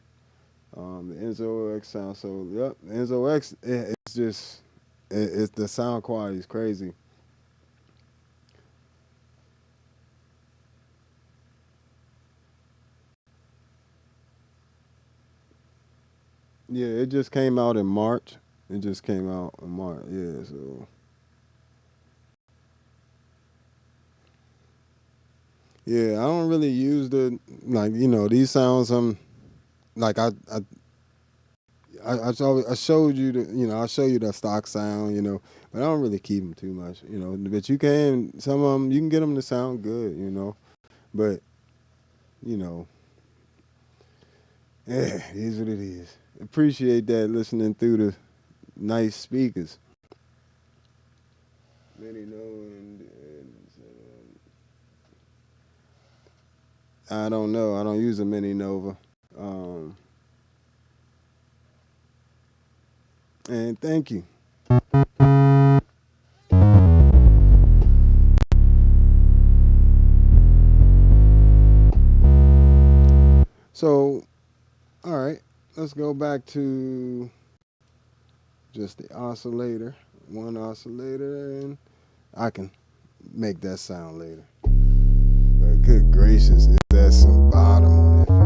The Enzo X sound so. Yep, the Enzo X. It's just it's the sound quality is crazy. Yeah, it just came out in March. It just came out in March. Yeah, so. Yeah, I don't really use these sounds. Like I showed you I show you the stock sound, but I don't really keep them too much, But some of them you can get them to sound good, But you know, yeah, it is what it is. Appreciate that listening through the nice speakers. Many know I don't know. I don't use a Mini Nova. And thank you. So, all right, let's go back to just the oscillator. One oscillator, and I can make that sound later. But good gracious, is that some bottom on that thing?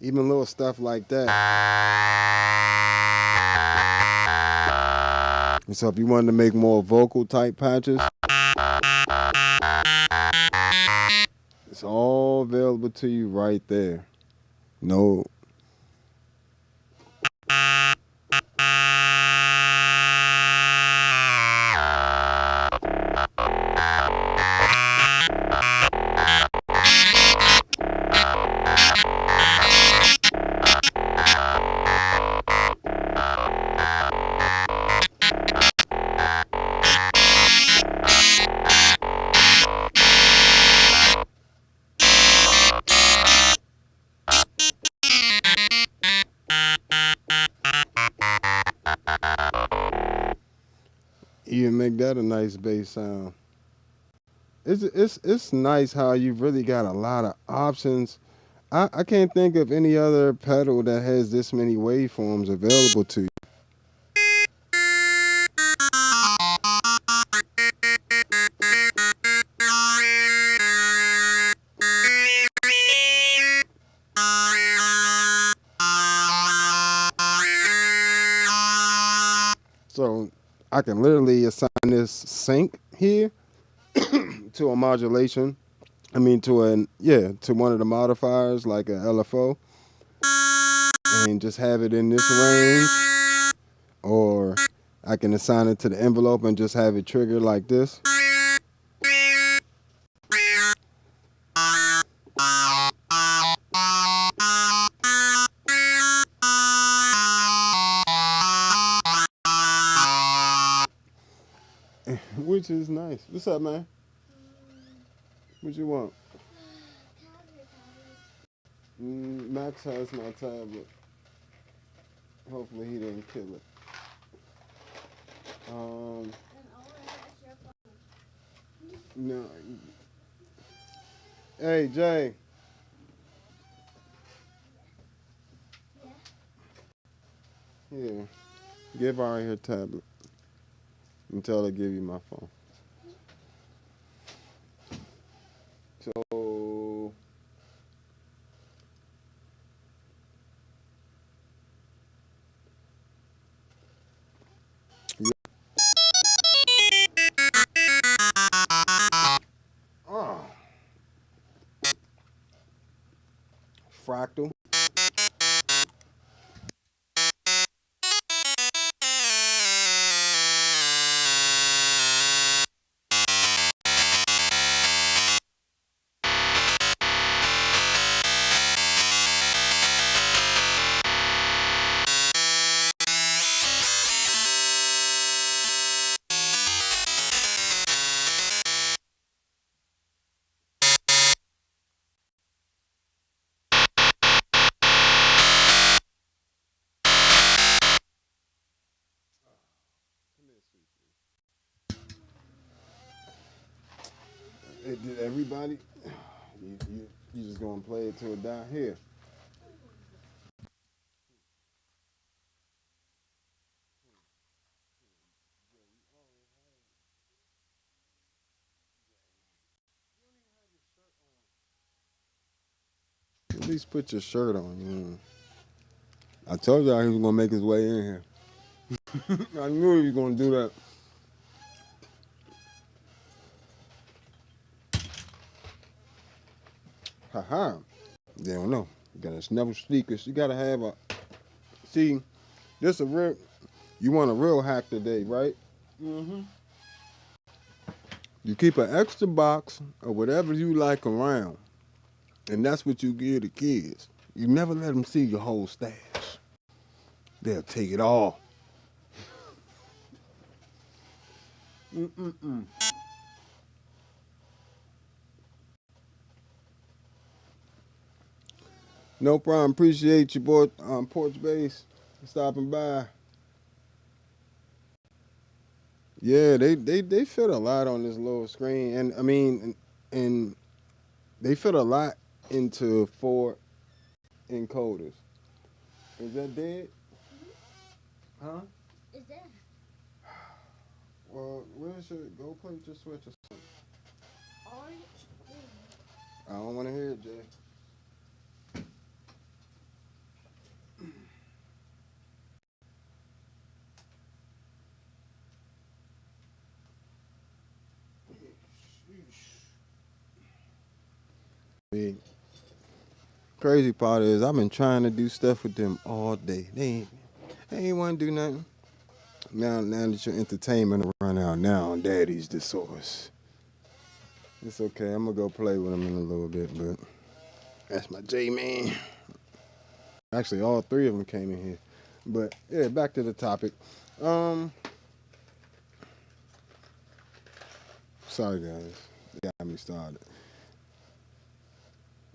Even little stuff like that. And so if you wanted to make more vocal type patches, it's all available to you right there. No. You can make that a nice bass sound. It's nice how you've really got a lot of options. I can't think of any other pedal that has this many waveforms available to you. So I can literally assign this sync here to a modulation. I mean to one of the modifiers like an LFO, and just have it in this range, or I can assign it to the envelope and just have it trigger like this. Which is nice. What's up, man? What you want? Max has my tablet. Hopefully he didn't kill it. No. Hey, Jay. Yeah. Give her her tablet. And tell her to give you my phone. So. Yeah. Oh. Fractal. Did everybody? You just gonna play it till it die here. At least put your shirt on. I told y'all he was gonna make his way in here. I knew he was gonna do that. Haha. They don't know. You gotta never sneakers. You gotta have a. See, this a real. You want a real hack today, right? Mm-hmm. You keep an extra box or whatever you like around, and that's what you give the kids. You never let them see your whole stash. They'll take it all. Mm-mm-mm. No problem. Appreciate you, boy. Porch Base stopping by. Yeah, they fit a lot on this little screen, and I mean, and they fit a lot into 4 encoders. Is that dead? Huh? It's dead. Well, where's your go play your switch or something? I don't want to hear it, Jay. The crazy part is I've been trying to do stuff with them all day. They ain't want to do nothing. Now that your entertainment run out, now daddy's the source. It's okay. I'm gonna go play with him in a little bit, but that's my J man. Actually, all 3 of them came in here. But yeah, back to the topic. Sorry guys, they got me started.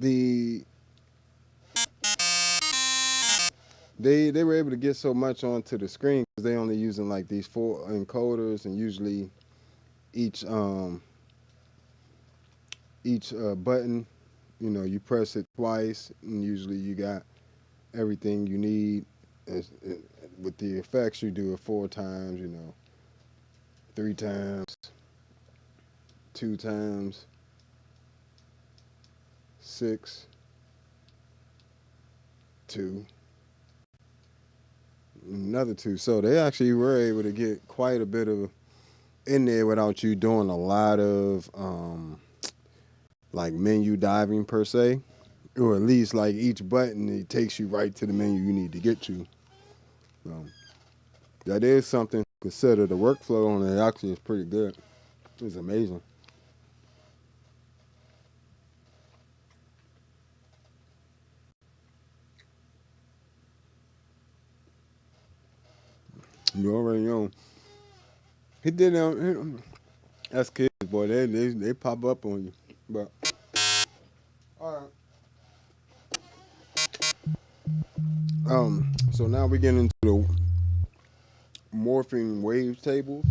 They were able to get so much onto the screen because they only using like these 4 encoders, and usually each button, you press it twice, and usually you got everything you need. With the effects, you do it 4 times, 3 times, 2 times, 6, 2, another 2. So they actually were able to get quite a bit of in there without you doing a lot of like menu diving per se, or at least like each button it takes you right to the menu you need to get to. So that is something consider the workflow on it actually is pretty good. It's amazing. You already know. He did it on, that's kids, boy. They pop up on you. But all right. So now we get into the morphing wave tables.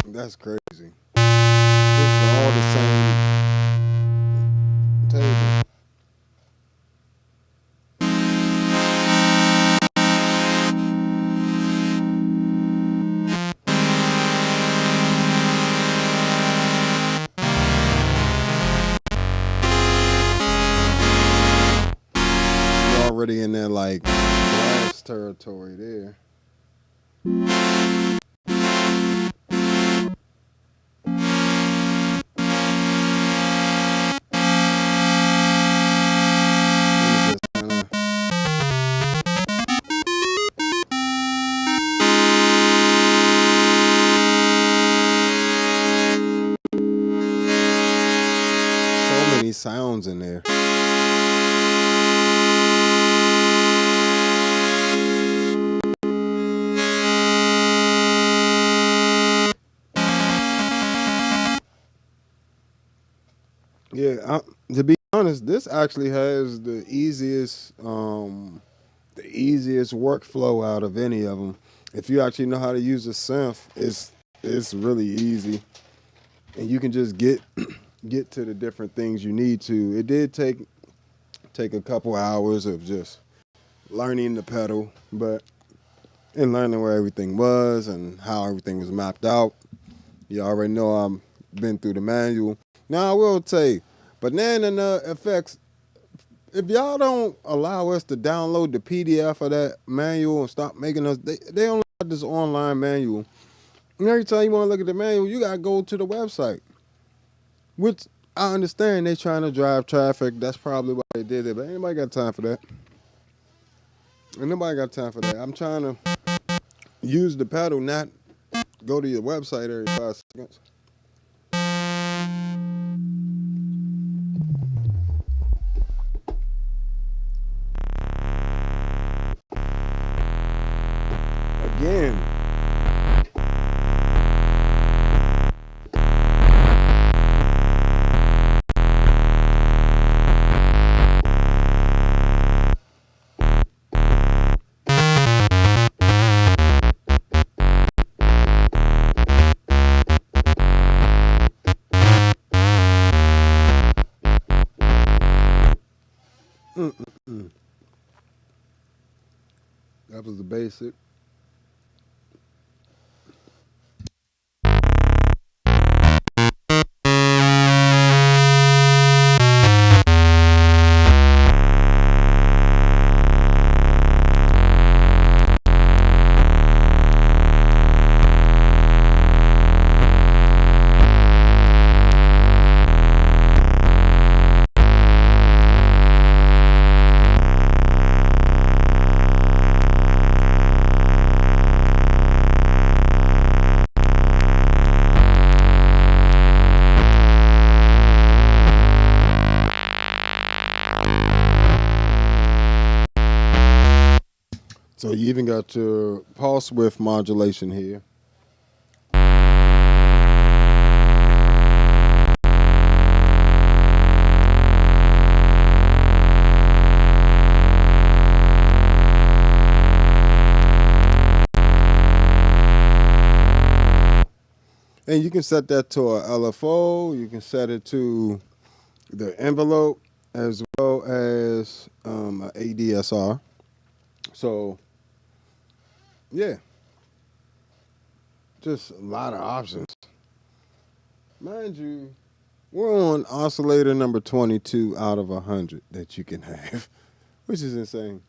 That's crazy. This is all the same table. You're already in that like blast territory there. Sounds in there. Yeah, to be honest, this actually has the easiest workflow out of any of them. If you actually know how to use a synth, it's really easy, and you can just get to the different things you need to. It did take a couple hours of just learning the pedal, but and learning where everything was and how everything was mapped out. You already know I've been through the manual. Now I will say, Bananana effects. If y'all don't allow us to download the PDF of that manual and stop making us, they only got this online manual. And every time you want to look at the manual, you gotta go to the website. Which I understand they trying to drive traffic. That's probably why they did it. But anybody got time for that? And nobody got time for that. I'm trying to use the pedal, not go to your website every 5 seconds. Again. That was the basic. So you even got your pulse width modulation here. And you can set that to a LFO. You can set it to the envelope as well as an ADSR. So, yeah, just a lot of options. Mind you, we're on oscillator number 22 out of 100 that you can have, which is insane.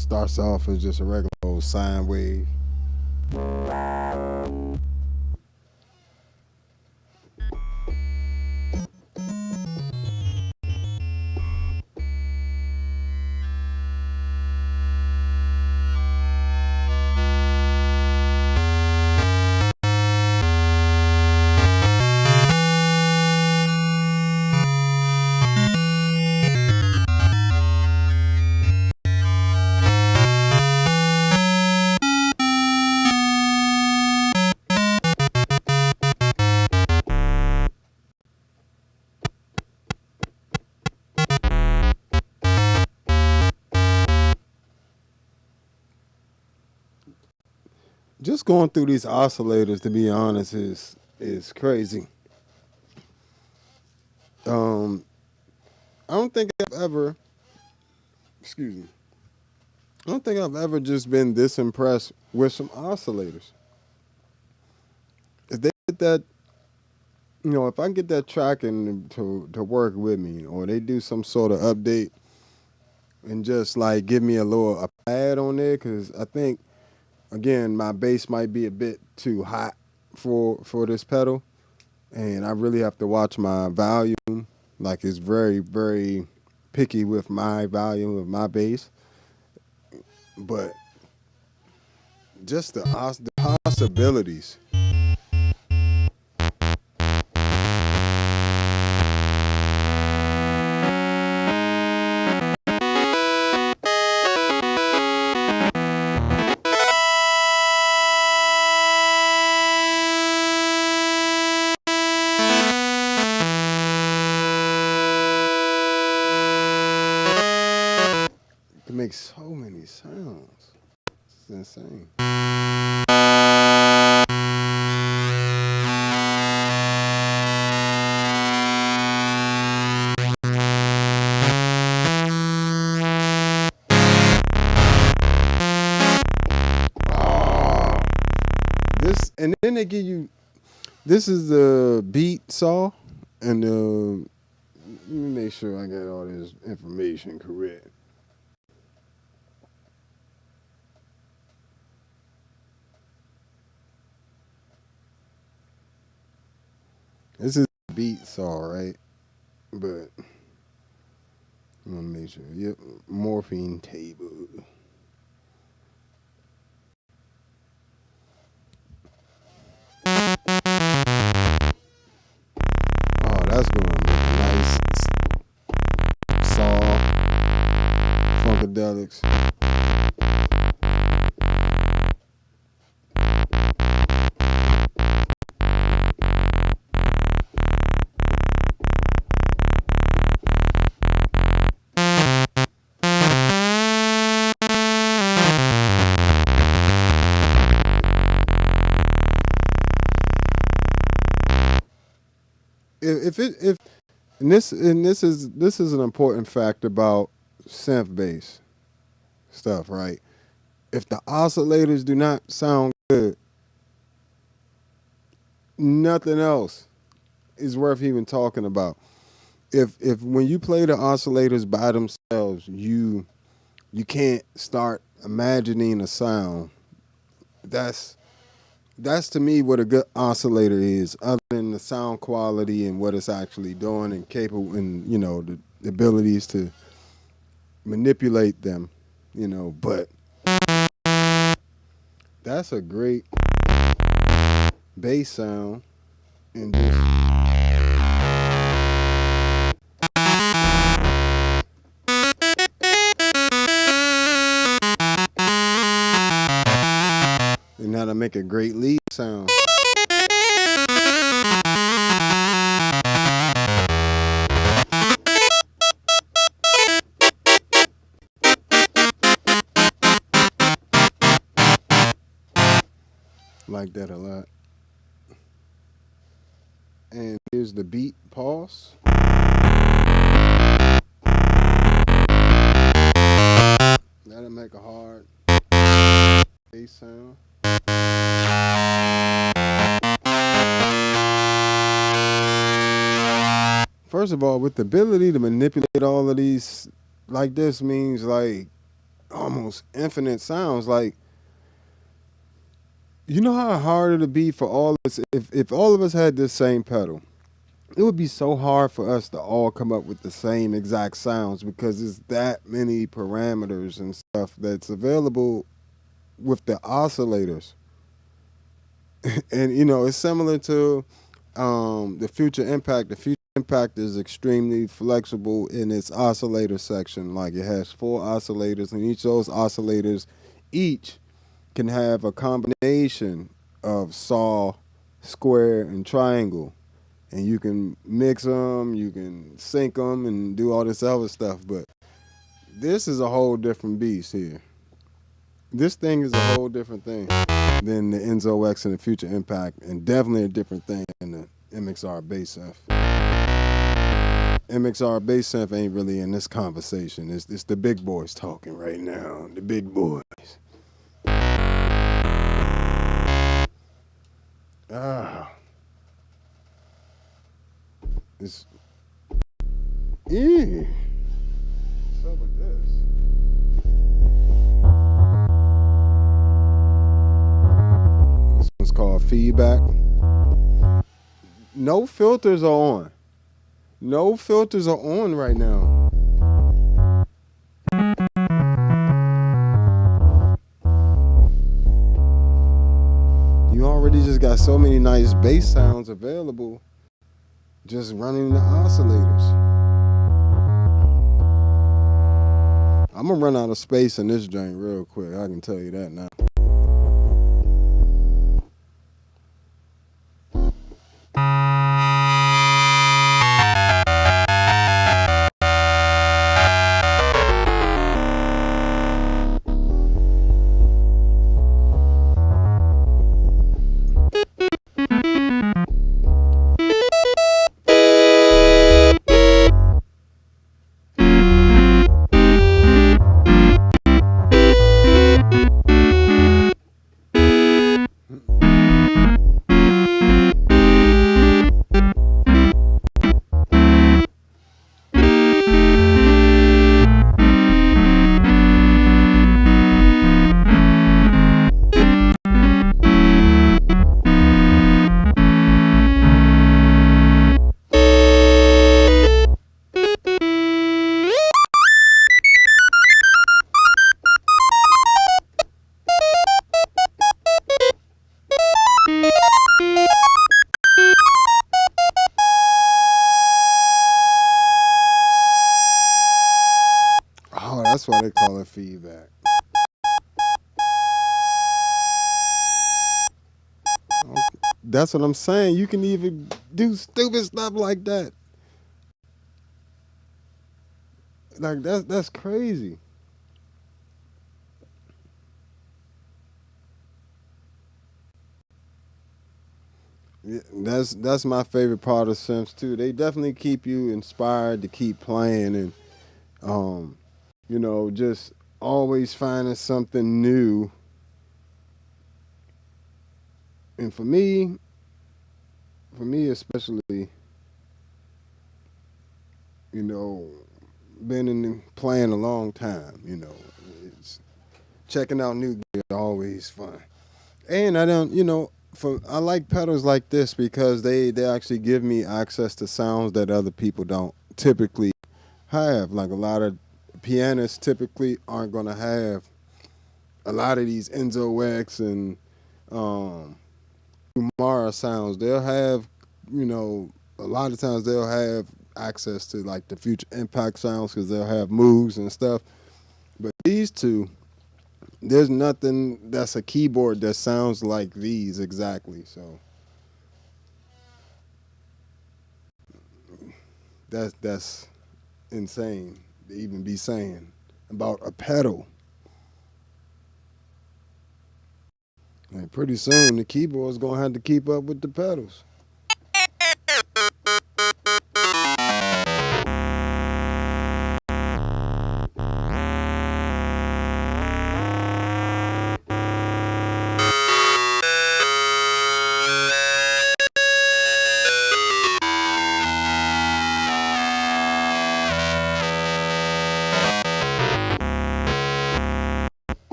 It starts off as just a regular old sine wave. Just going through these oscillators, to be honest, is crazy. I don't think I've ever, excuse me, I don't think I've ever just been this impressed with some oscillators. If they get that, if I get that tracking to work with me, or they do some sort of update and just like give me a pad on there, because I think, again, my bass might be a bit too hot for this pedal, and I really have to watch my volume. Like, it's very, very picky with my volume of my bass. But just the possibilities. It makes so many sounds. It's insane. And then they give you, this is the beat saw, and let me make sure I got all this information correct. This is the beat saw, right? But I'm gonna make sure. Yep, morphine table. Oh, that's gonna make a nice saw. Funkadelics. If and this is an important fact about synth bass stuff, right? If the oscillators do not sound good, nothing else is worth even talking about. If when you play the oscillators by themselves, you can't start imagining a sound. That's to me what a good oscillator is, other than the sound quality and what it's actually doing and capable, and the abilities to manipulate them, but that's a great bass sound. And just and how to make a great lead sound. Like that a lot. And here's the beat pause. That'll make a hard bass sound. First of all, with the ability to manipulate all of these like this means, like, almost infinite sounds. Like, you know how hard it'd be for all of us if all of us had this same pedal. It would be so hard for us to all come up with the same exact sounds because there's that many parameters and stuff that's available with the oscillators. And it's similar to the Future Impact. The Future Impact is extremely flexible in its oscillator section. Like, it has 4 oscillators, and each of those oscillators each can have a combination of saw, square, and triangle. And you can mix them, you can sync them, and do all this other stuff. But this is a whole different beast here. This thing is a whole different thing than the Enzo X and the Future Impact, and definitely a different thing than the MXR bass synth. MXR bass synth ain't really in this conversation. It's the big boys talking right now. The big boys. It's what's up with this? This one's called Feedback. No filters are on. No filters are on right now. You already just got so many nice bass sounds available just running the oscillators. I'm gonna run out of space in this joint real quick. I can tell you that now. Oh, that's why they call it feedback. Okay. That's what I'm saying. You can even do stupid stuff like that. Like, that's crazy. Yeah, that's my favorite part of synths too. They definitely keep you inspired to keep playing and just always finding something new. And for me especially, been playing a long time, it's checking out new gear always fun. And I don't, I like pedals like this because they actually give me access to sounds that other people don't typically have. Like, a lot of pianists typically aren't gonna have a lot of these Enzo X and Quimera sounds. They'll have, a lot of times they'll have access to like the Future Impact sounds because they'll have moves and stuff. But these two, there's nothing that's a keyboard that sounds like these exactly. So that's insane to even be saying about a pedal. And pretty soon the keyboard's gonna have to keep up with the pedals.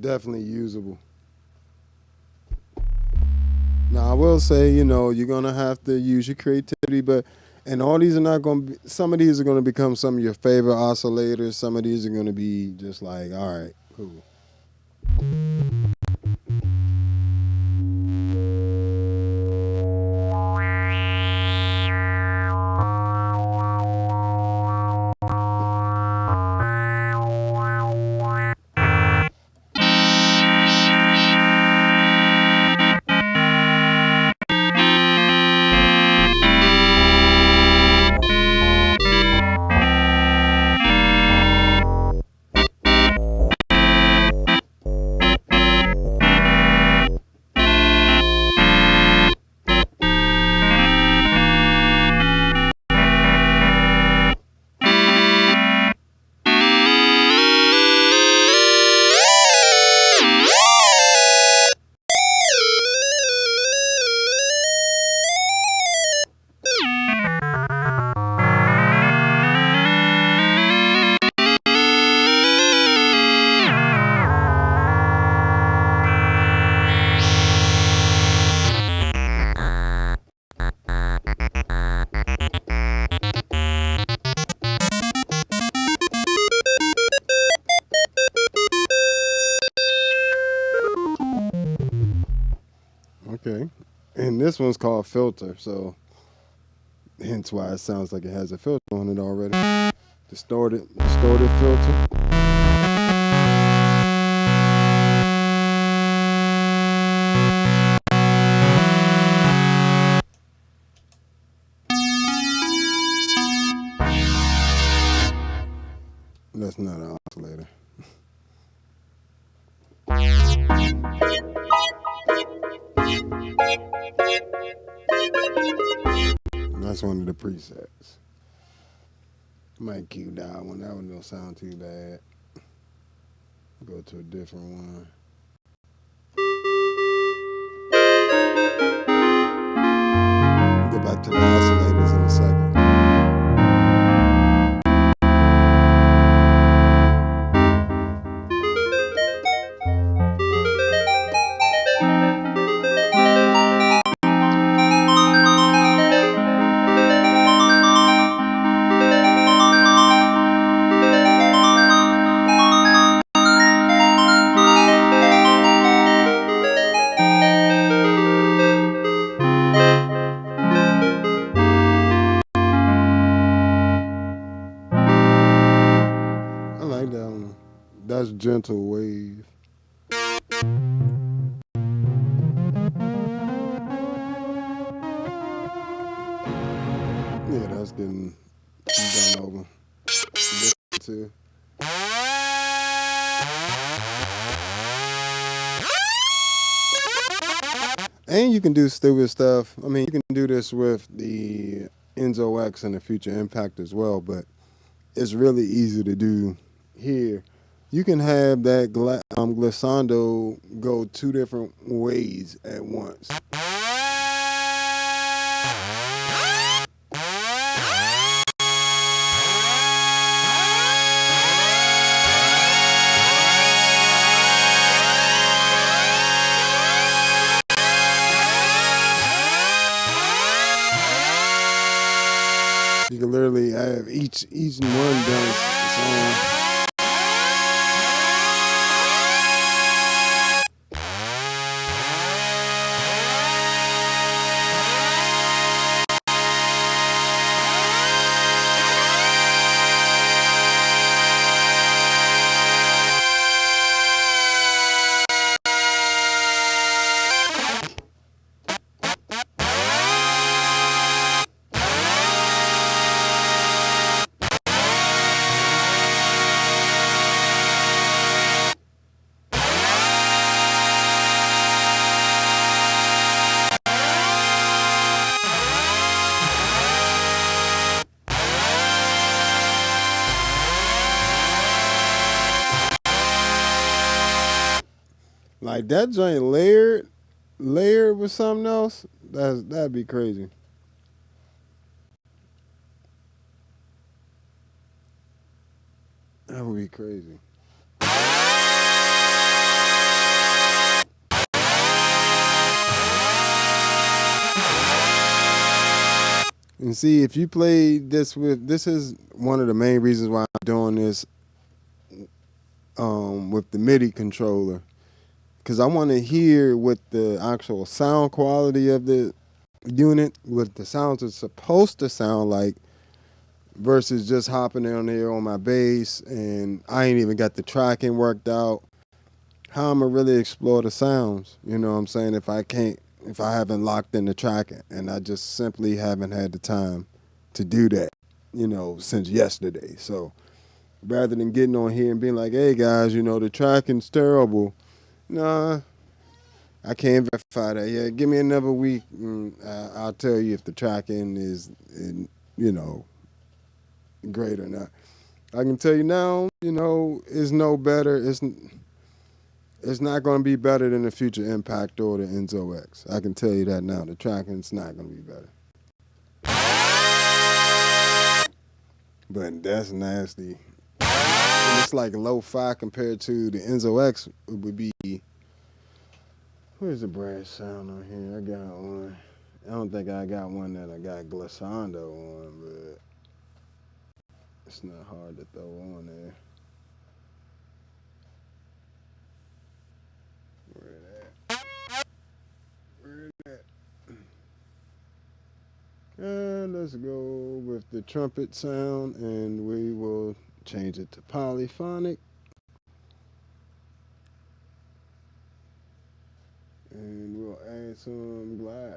definitely usable. Now I will say, you know, you're gonna have to use your creativity, but and all these are not gonna be. Some of these are gonna become some of your favorite oscillators. Some of these are gonna be just like, all right, cool. Okay. And this one's called filter, so hence why it sounds like it has a filter on it already. Distorted filter. That's not an oscillator. That's one of the presets. Might cue that one. That one don't sound too bad. Go to a different one. Go back to the oscillators in a second. I like that one. That's gentle wave. Yeah, that's getting done over. Listen to. And you can do stupid stuff. I mean, you can do this with the Enzo X and the Future Impact as well, but it's really easy to do here. You can have that glissando go two different ways at once. You can literally have each one does its own. Like that joint layered with something else. That'd be crazy. That would be crazy. And see, if you play this this is one of the main reasons why I'm doing this with the MIDI controller, because I want to hear what the actual sound quality of the unit, what the sounds are supposed to sound like, versus just hopping on there on my bass and I ain't even got the tracking worked out. How I'm gonna really explore the sounds, you know what I'm saying, if I haven't locked in the tracking, and I just simply haven't had the time to do that, since yesterday. So rather than getting on here and being like, hey guys, the tracking's terrible, nah, I can't verify that. Yeah, give me another week and I'll tell you if the tracking is, great or not. I can tell you now, it's no better. It's not going to be better than the Future Impact or the Enzo X. I can tell you that now. The tracking's not going to be better. But that's nasty. And it's like lo-fi compared to the Enzo X. It would be. Where's the brass sound on here? I got one. I don't think I got one that I got glissando on, but it's not hard to throw on there. Where that? And let's go with the trumpet sound, and we will change it to polyphonic. And we'll add some glide.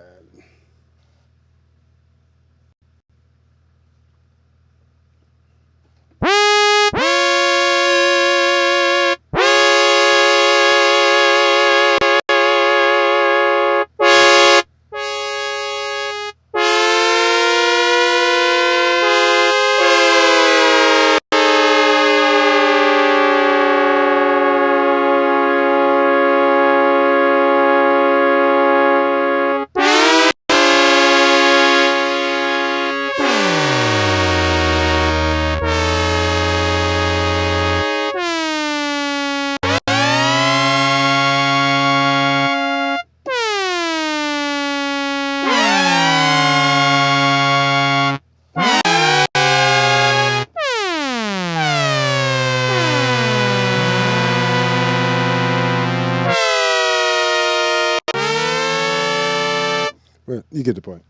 Well, you get the point.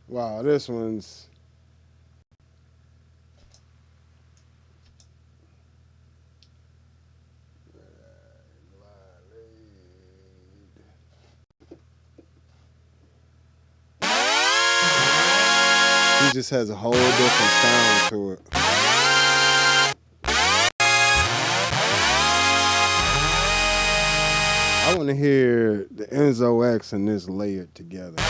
Wow, this one's. He just has a whole different sound to it. I want to hear the Enzo X and this layered together.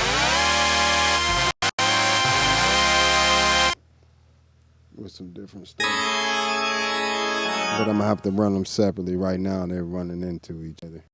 With some different stuff. But I'm going to have to run them separately. Right now, they're running into each other.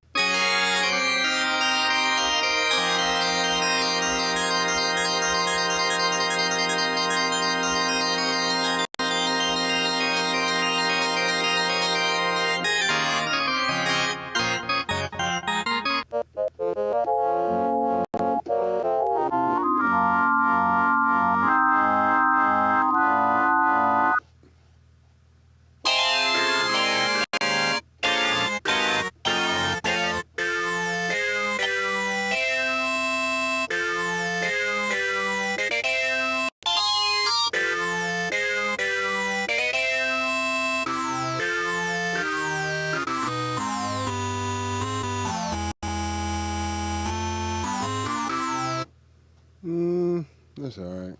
That's all right.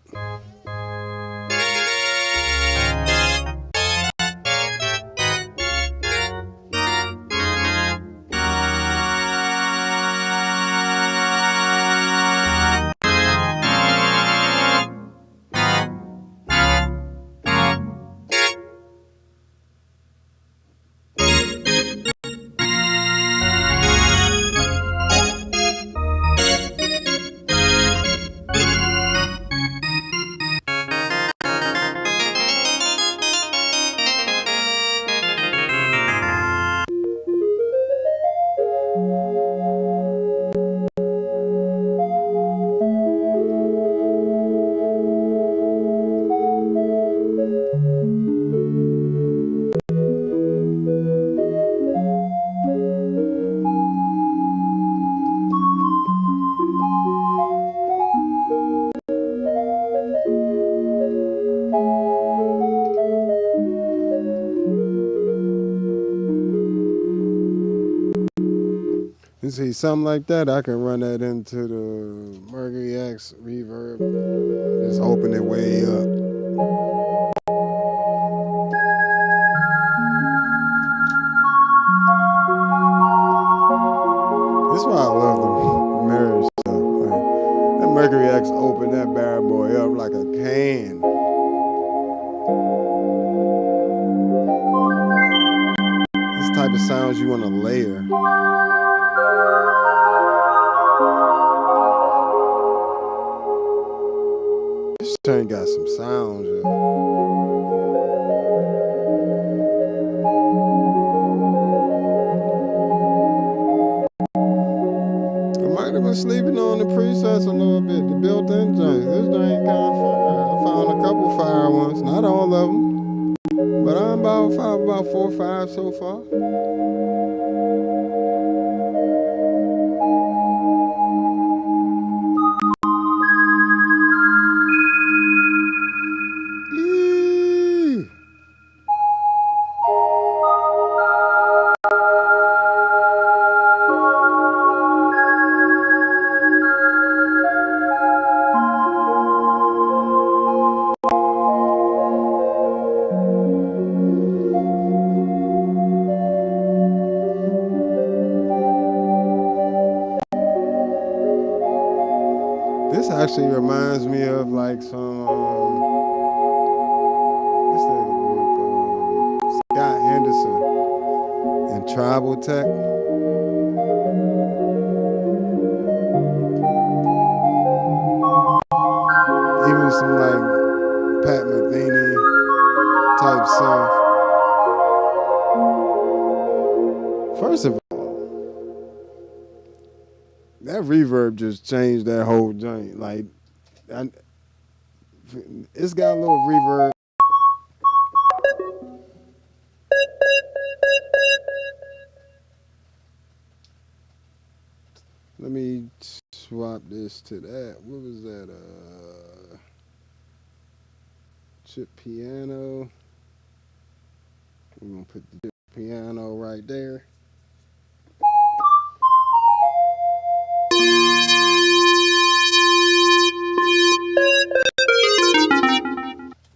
You see, something like that, I can run that into the Mercury X reverb. Just open it way up. That's why I love the marriage stuff. Like, that Mercury X opened that bad boy up like a can. This type of sounds you want to layer. This train got some sounds. I might have been sleeping on the presets a little bit, the built-in joints. This joint kind of fire. I found a couple fire ones, not all of them, but I'm about 4 or 5 so far. This actually reminds me of like some what's that group? Scott Henderson and Tribal Tech. Even some like Pat Metheny type stuff. First of all, that reverb just changed that whole joint. Like, it's got a little reverb. Let me swap this to that. What was that? Chip piano. We're gonna put the chip piano right there.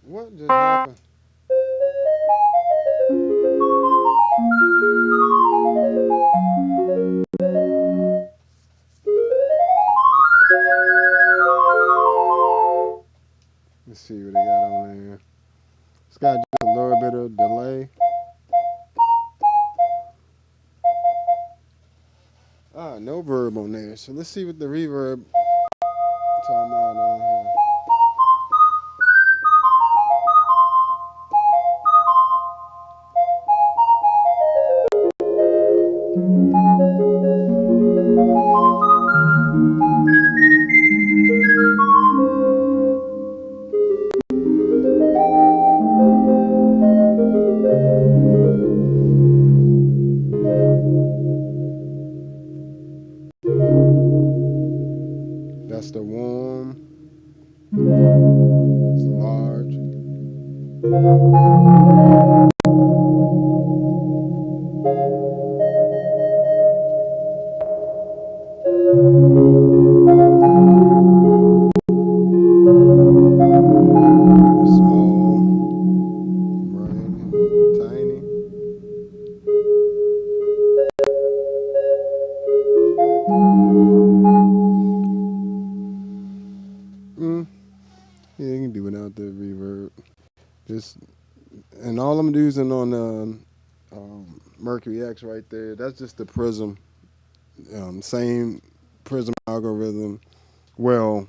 What just happened? Let's see what they got on there. It's got just a little bit of delay. No verb on there. So let's see what the reverb talking about on here. That's the warm. It's large. Small. Right. Tiny. Yeah, you can do without the reverb. Just and all I'm using on the Mercury X right there. That's just the Prism, same Prism algorithm. Well,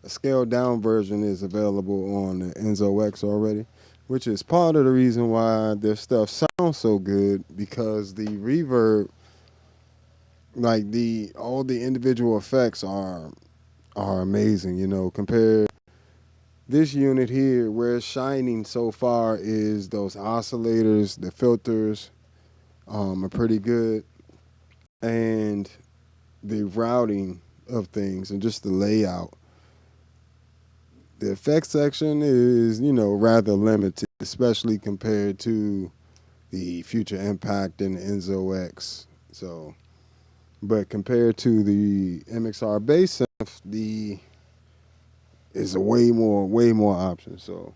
a scaled down version is available on the Enzo X already, which is part of the reason why their stuff sounds so good because the reverb, like all the individual effects are amazing. You know, compared. This unit here, where it's shining so far is those oscillators, the filters are pretty good, and the routing of things and just the layout. The effects section is, rather limited, especially compared to the Future Impact and the Enzo X. So But compared to the MXR bass synth, is a way more options. So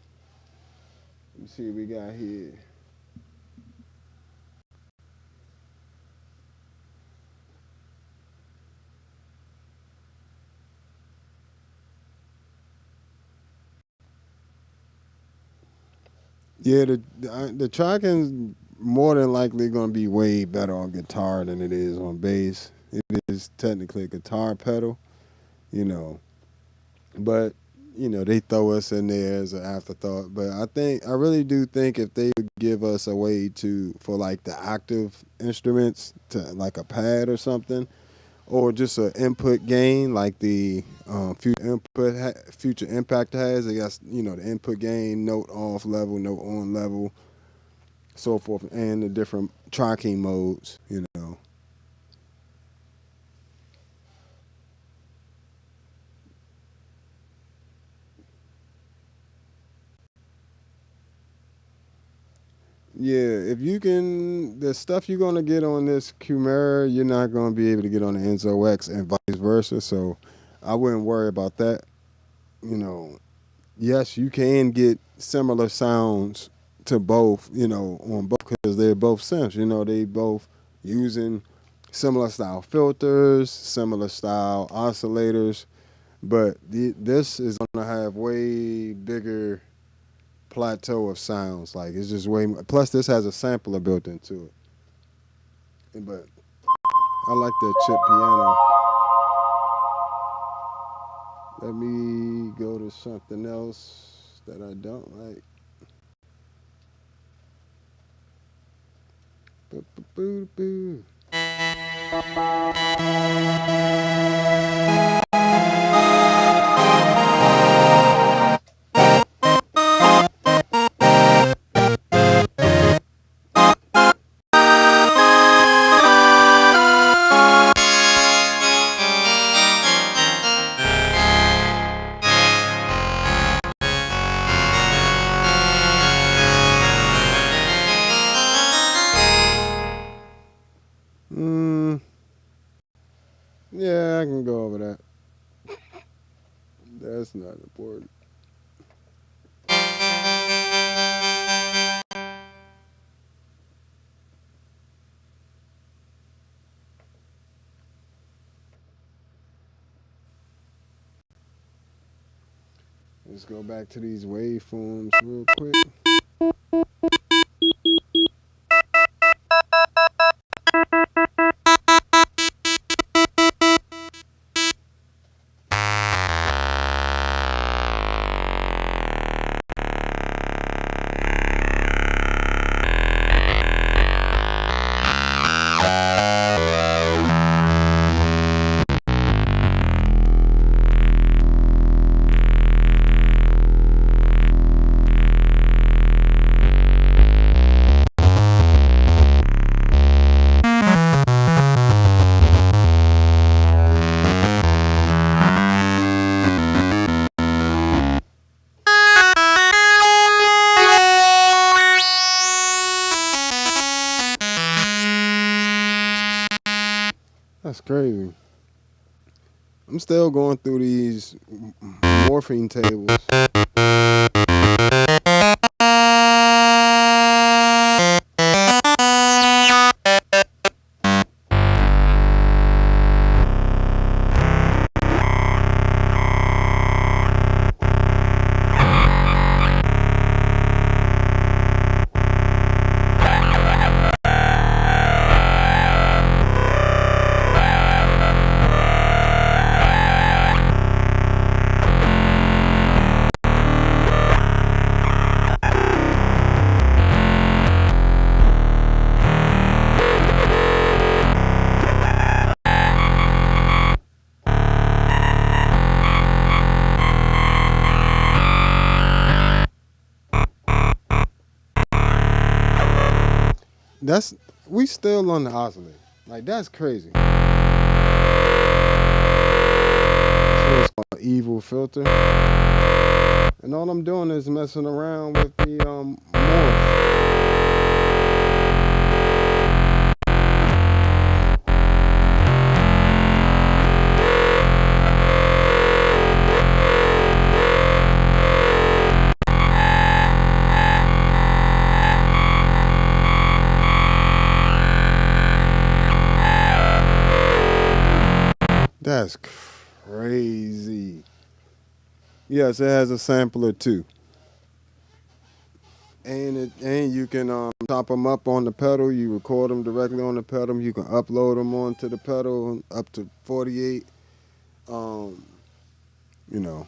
let me see what we got here. Yeah, the tracking's more than likely going to be way better on guitar than it is on bass. It is technically a guitar pedal, you know, but they throw us in there as an afterthought. But I really do think if they would give us a way for like the octave instruments to like a pad or something, or just an input gain like the future impact has. I guess the input gain, note off level, note on level, so forth, and the different tracking modes. Yeah, if you can, the stuff you're gonna get on this Quimera, you're not gonna be able to get on the Enzo X, and vice versa. So I wouldn't worry about that. You know, yes, you can get similar sounds to both, on both because they're both synths. They both using similar style filters, similar style oscillators, but this is gonna have way bigger plateau of sounds. Like it's just way more. Plus, this has a sampler built into it. But I like the chip piano. Let me go to something else that I don't like. Boo. Yeah, I can go over that. That's not important. Let's go back to these waveforms real quick. That's crazy. I'm still going through these morphine tables. We still on the oscillator. Like that's crazy. It's called evil filter. And all I'm doing is messing around with the morph. That's crazy. Yes, it has a sampler too. And you can top them up on the pedal. You record them directly on the pedal. You can upload them onto the pedal up to 48. Um, you know,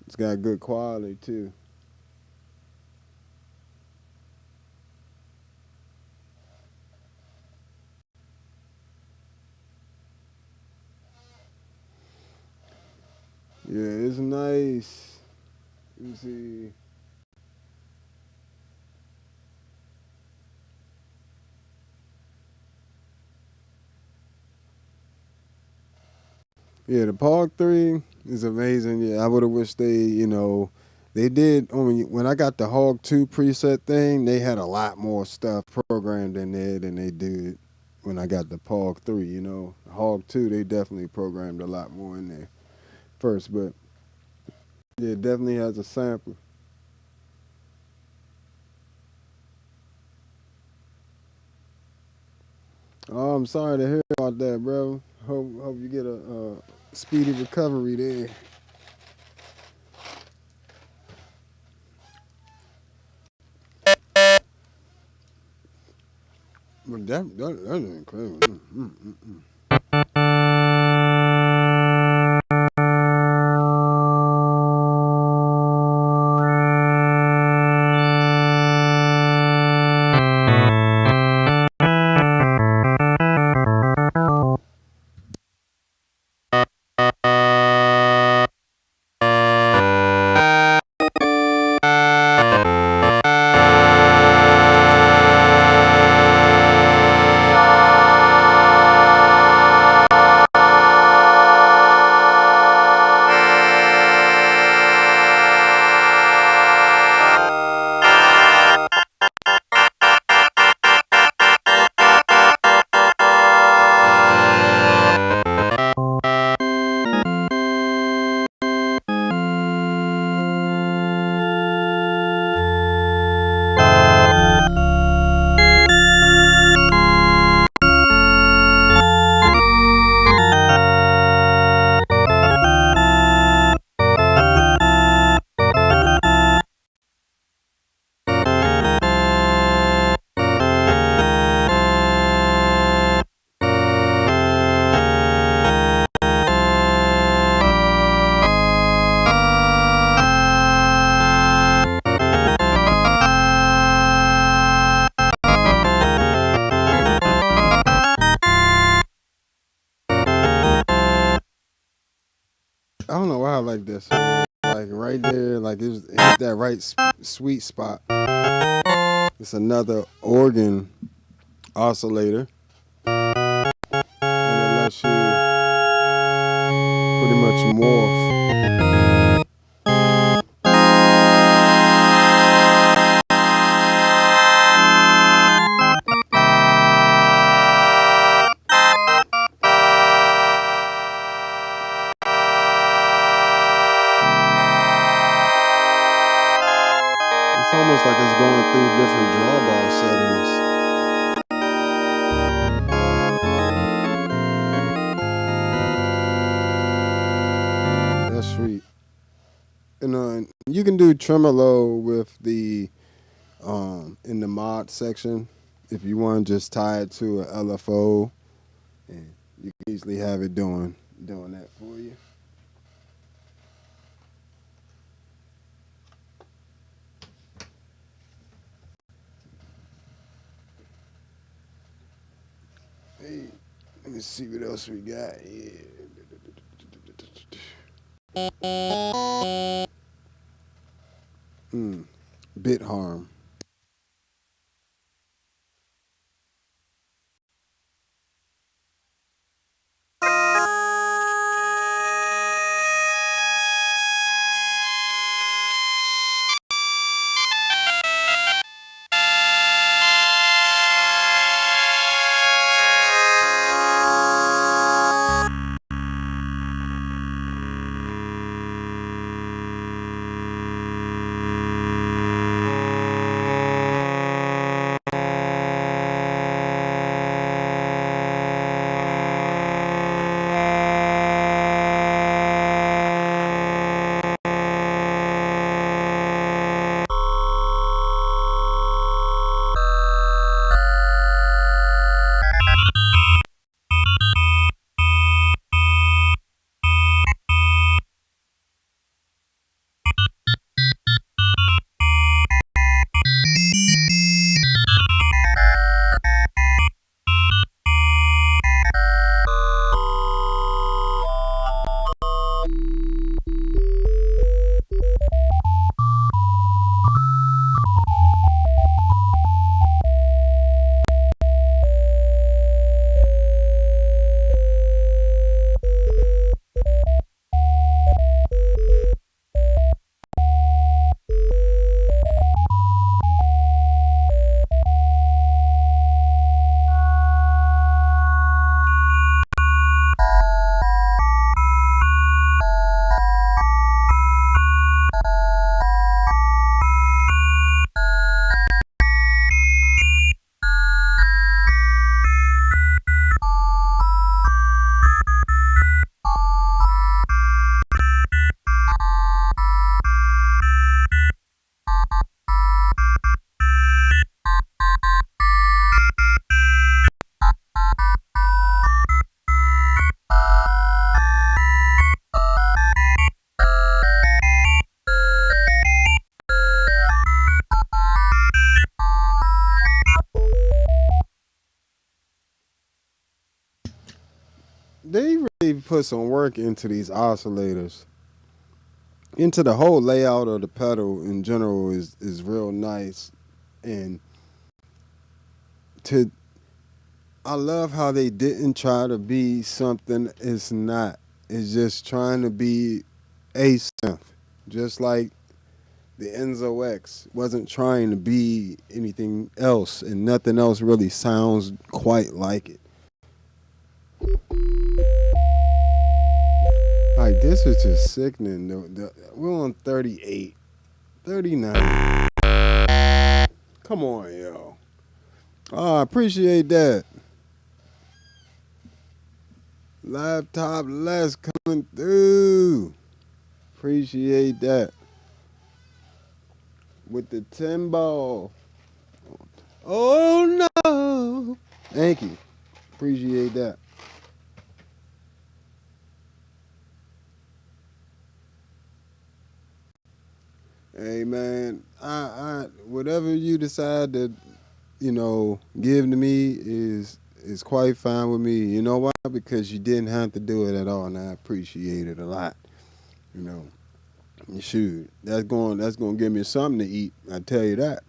it's got good quality too. Yeah, it's nice. Let me see. Yeah, the Pog 3 is amazing. Yeah, I would have wished they did. When I got the Hog 2 preset thing, they had a lot more stuff programmed in there than they did when I got the Pog 3. Hog 2, they definitely programmed a lot more in there first, but yeah, it definitely has a sampler. Oh, I'm sorry to hear about that, bro. Hope you get a speedy recovery there. But that's incredible. I don't know why I like this. Like right there, like it hit that right sweet spot. It's another organ oscillator, and it lets you pretty much morph. It's almost like it's going through different drawbar settings. That's sweet. And you can do tremolo with the in the mod section if you want to just tie it to a LFO, and you can easily have it doing that for you. Hey, let me see what else we got here. Bit harm. they really put some work into these oscillators. Into the whole layout of the pedal in general is real nice, and to I love how they didn't try to be something it's not. It's just trying to be a synth, just like the Enzo X wasn't trying to be anything else, and nothing else really sounds quite like it. Like, this is just sickening. We're on 38, 39. Come on, yo. Oh, I appreciate that. Laptop less coming through. Appreciate that. With the 10 ball. Oh no. Thank you. Appreciate that. Hey man, I whatever you decide to, give to me is quite fine with me. You know why? Because you didn't have to do it at all, and I appreciate it a lot. You know, shoot, that's going to give me something to eat. I tell you that.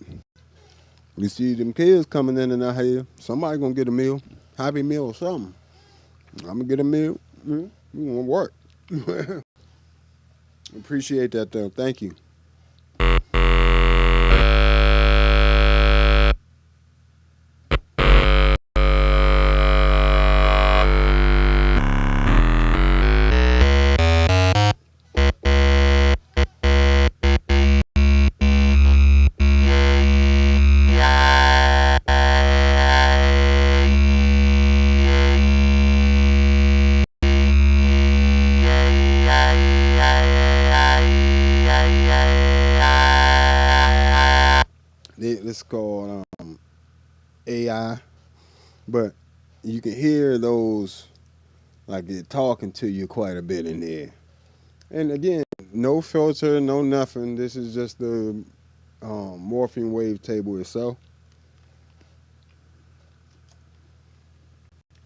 You see them kids coming in and out here. Somebody gonna get a meal, Happy Meal or something. I'm gonna get a meal. You gonna work. Appreciate that though. Thank you. It's called AI, but you can hear those like they're talking to you quite a bit in there. And again, no filter, no nothing. This is just the morphing wave table itself.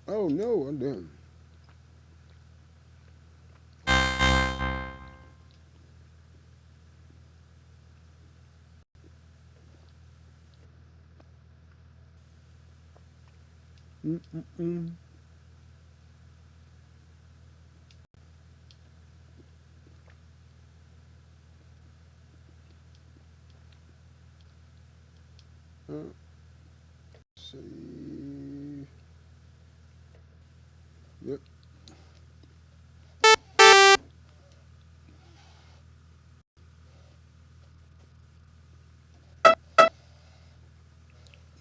Oh no, I'm done. Mm-mm-mm. See. Yep.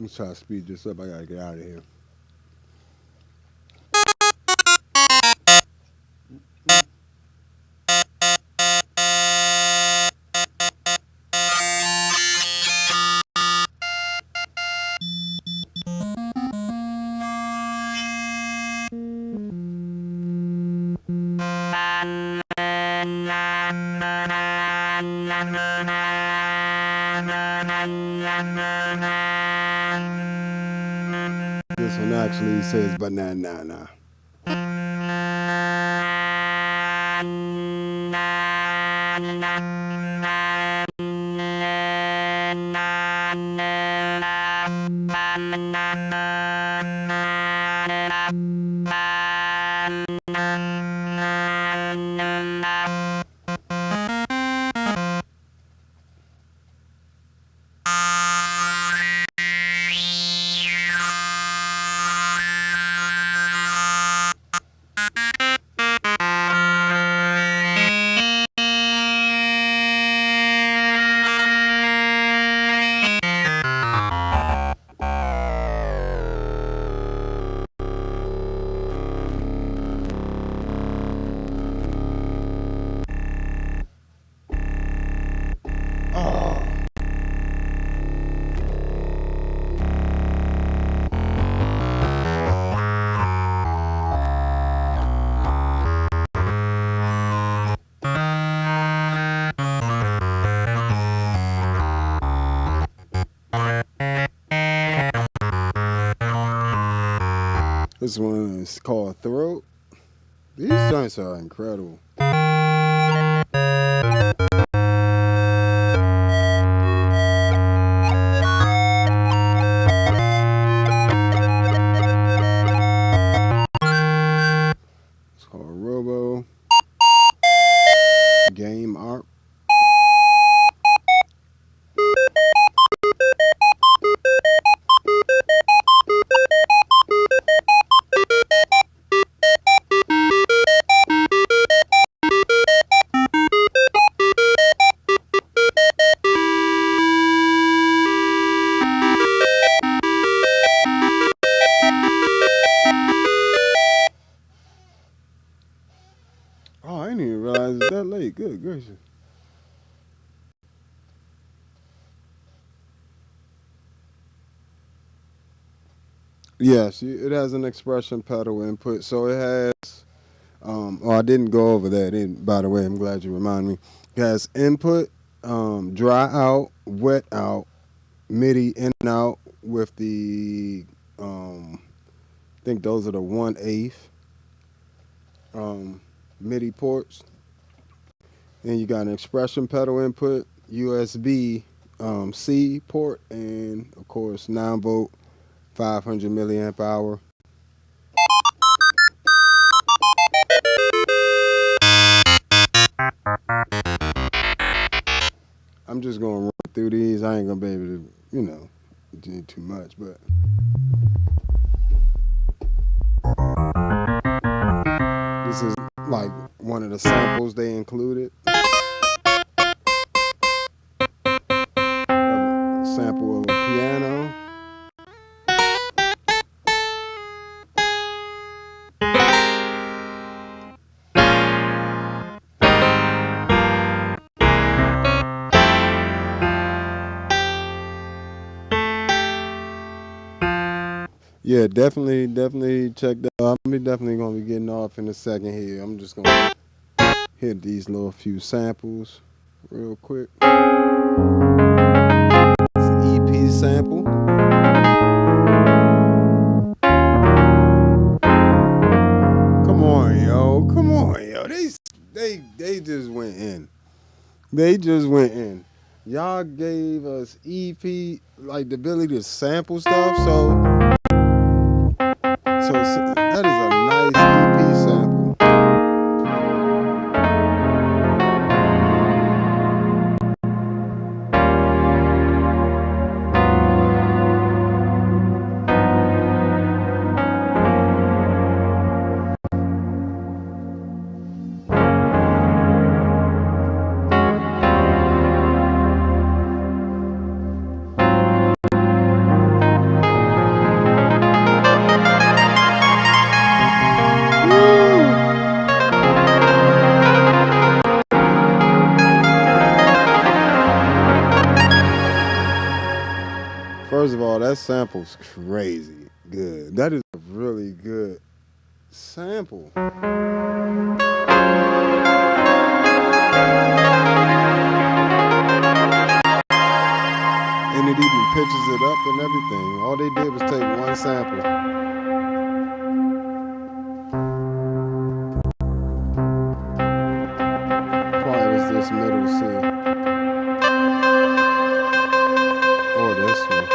Let's try to speed this up. I gotta get out of here. This one actually says banana. This one is called Throat. These joints are incredible. It's called Robo Game Art. Oh, I didn't even realize it's that late. Good gracious. Yes, it has an expression pedal input, so it has. Oh, I didn't go over that. By the way, I'm glad you reminded me. It has input, dry out, wet out, MIDI in and out with the. I think those are the 1/8 MIDI ports. And you got an expression pedal input, USB C port, and of course 9-volt, 500 milliamp hour. I'm just gonna run through these. I ain't gonna be able to, do too much, but. This is like one of the samples they included. A sample of a piano. Yeah, definitely check that out. I'm definitely gonna be getting off in a second here. I'm just gonna hit these little few samples real quick. It's an EP sample. Come on, yo. They just went in. They just went in. Y'all gave us EP, like the ability to sample stuff, so that is a nice EP sample. First of all, that sample's crazy good. That is a really good sample. And it even pitches it up and everything. All they did was take one sample. Probably was this middle C. Or this one.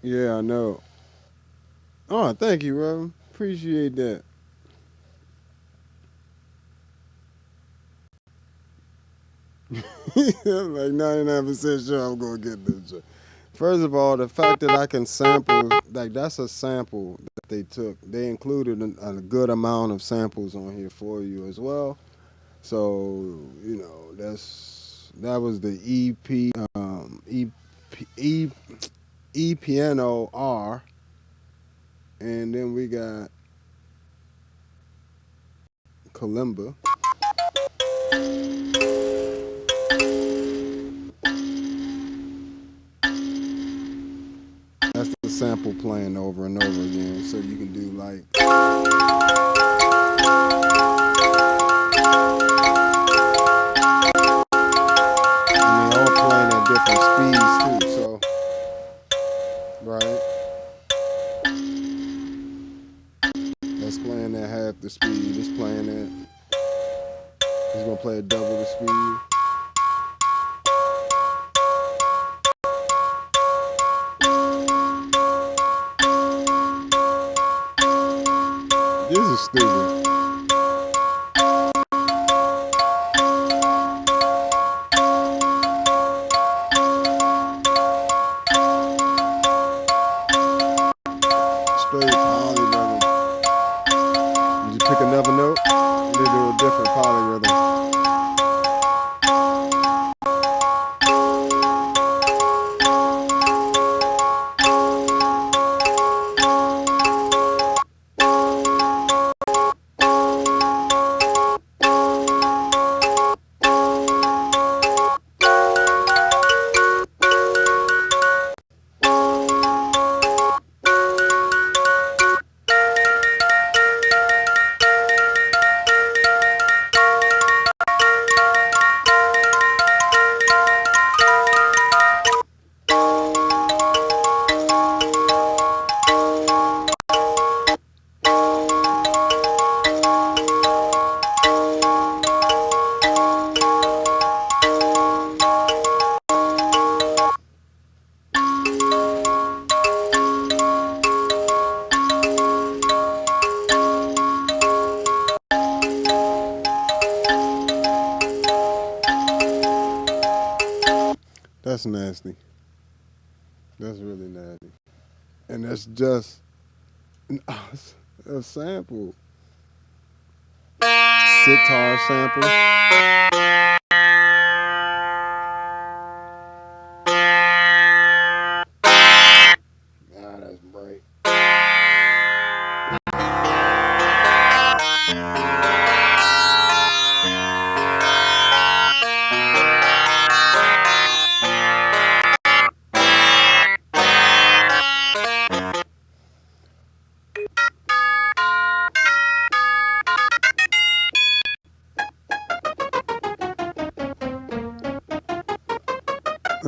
Yeah, I know. Oh, thank you, Reverend. Appreciate that. I'm like 99% sure I'm gonna get this joint. First of all, the fact that I can sample, like that's a sample that they took. They included a good amount of samples on here for you as well. So that was the E E piano R, and then we got kalimba. That's the sample playing over and over again. So you can do like, and they all playing at different speeds too. So right, that's playing at half the speed. It's playing at. He's gonna play at double the speed. This is stupid. Straight polyrhythm. Did you pick another note? Or they do a different polyrhythm? That's nasty. That's really nasty. And that's just a sample. Sitar sample. Ah, that's bright.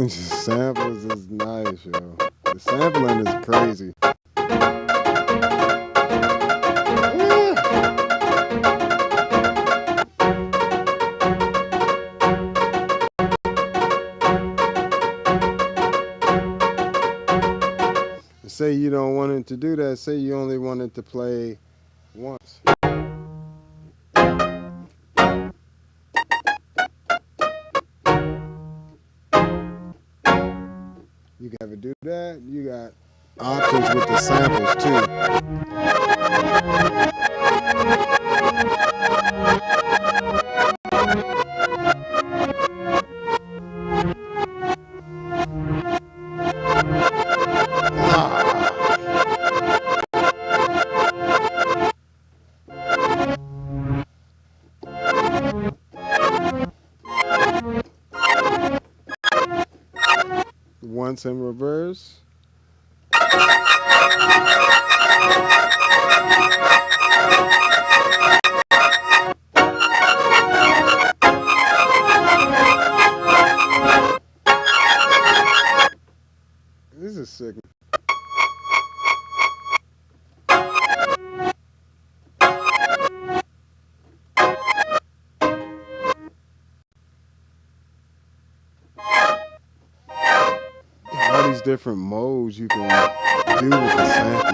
Samples is nice, yo. The sampling is crazy. Say you don't want it to do that. Say you only want it to play once. You can have it do that. You got options with the samples too. Once in reverse. This is sick. All these these different modes you can do with the sample.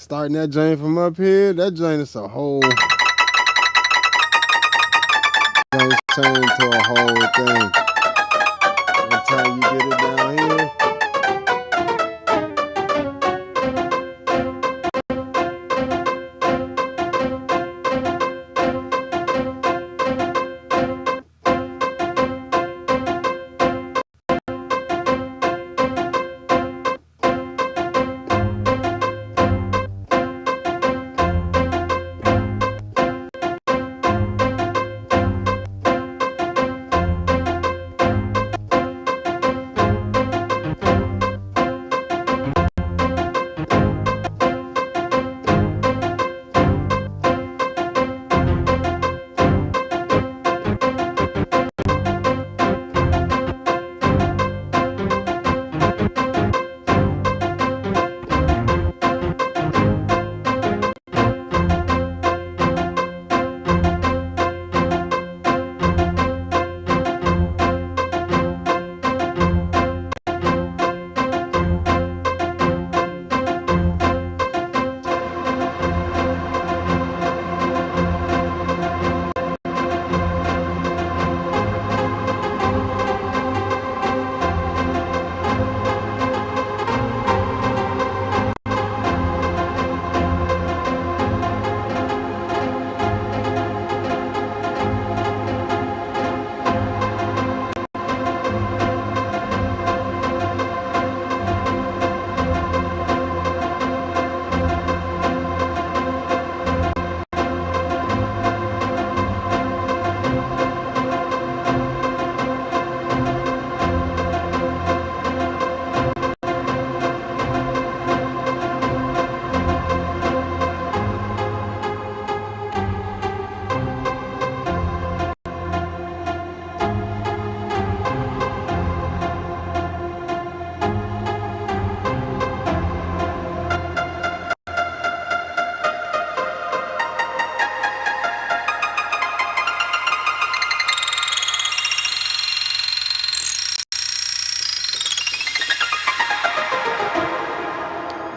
Starting that joint from up here, that joint is a whole. Joint's turned into a whole thing. By the time you get it down here.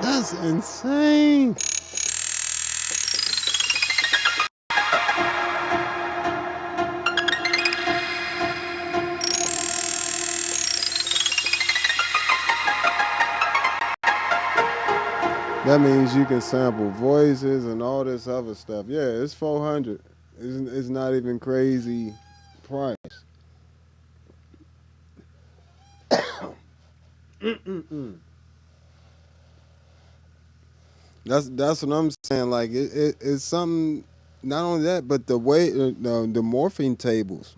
That's insane. That means you can sample voices and all this other stuff. Yeah, it's 400. It's not even crazy price. That's what I'm saying. Like it's something. Not only that, but the way the morphing tables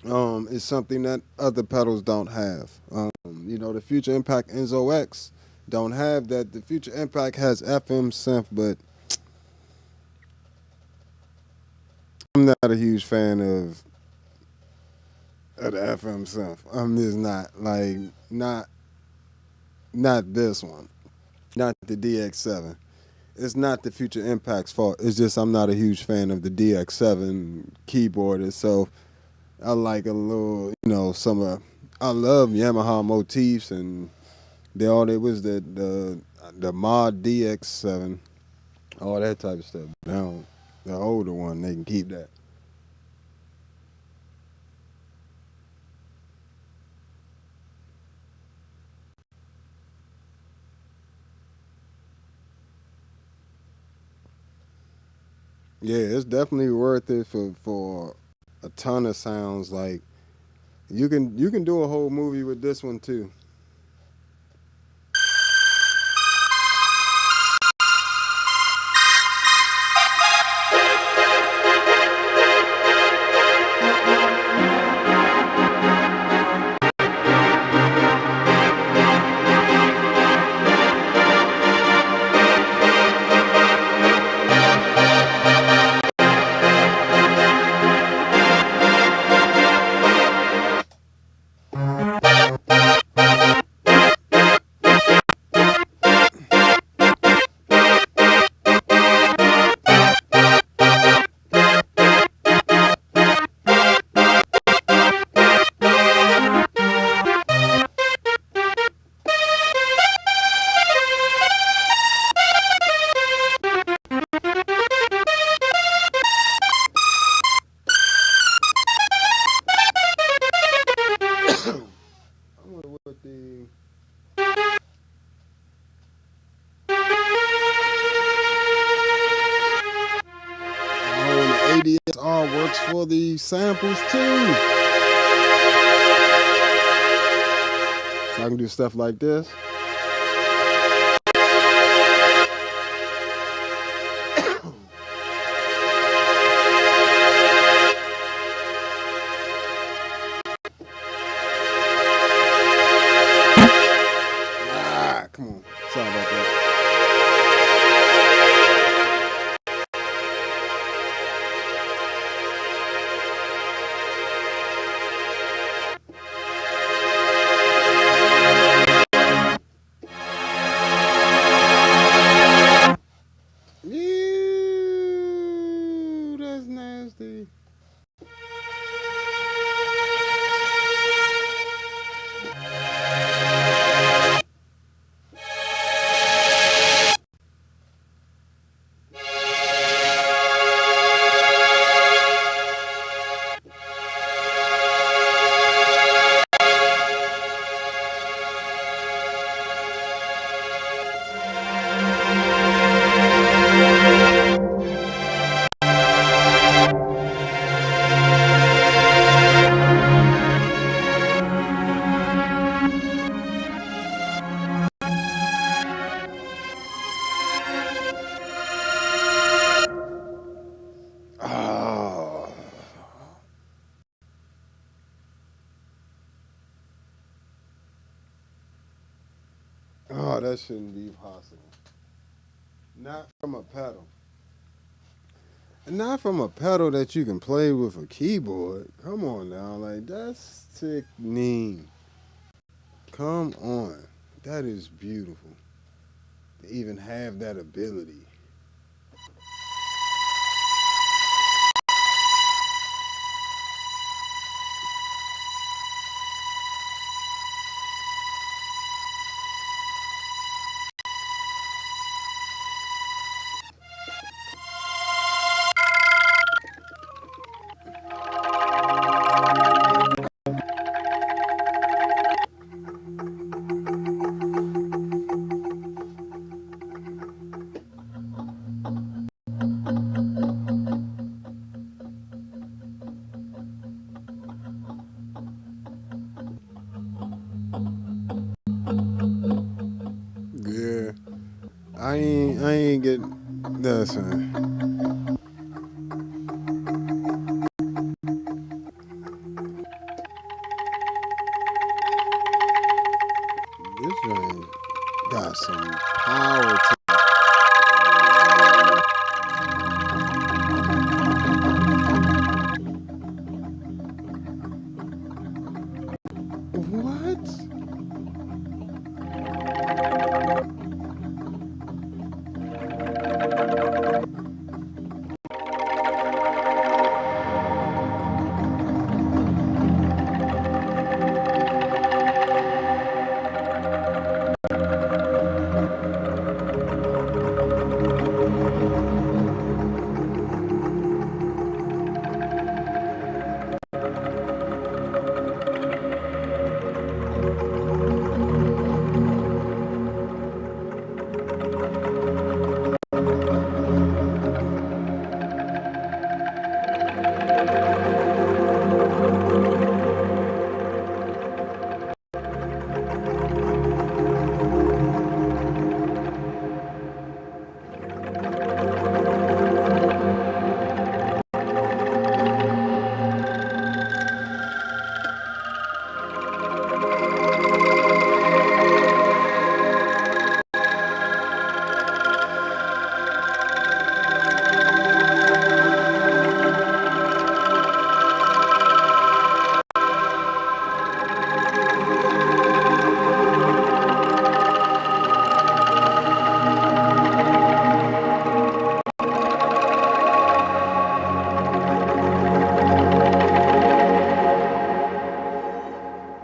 is something that other pedals don't have. The Future Impact Enzo X don't have that. The Future Impact has FM synth, but I'm not a huge fan of the FM synth. I'm just not this one, not the DX7. It's not the Future Impact's fault. It's just I'm not a huge fan of the DX7 keyboard. So I like a little, I love Yamaha motifs and it was the mod DX7, all that type of stuff. Now the older one, they can keep that. Yeah, it's definitely worth it for a ton of sounds. Like you can do a whole movie with this one too. ADSR works for the samples too. So I can do stuff like this. Come on. Sorry about that. Ew, that's nasty. Oh, that shouldn't be possible. Not from a pedal. Not from a pedal that you can play with a keyboard. Come on now, like that's sickening. Come on. That is beautiful. To even have that ability. Yeah. I ain't getting that's this one got some power to what?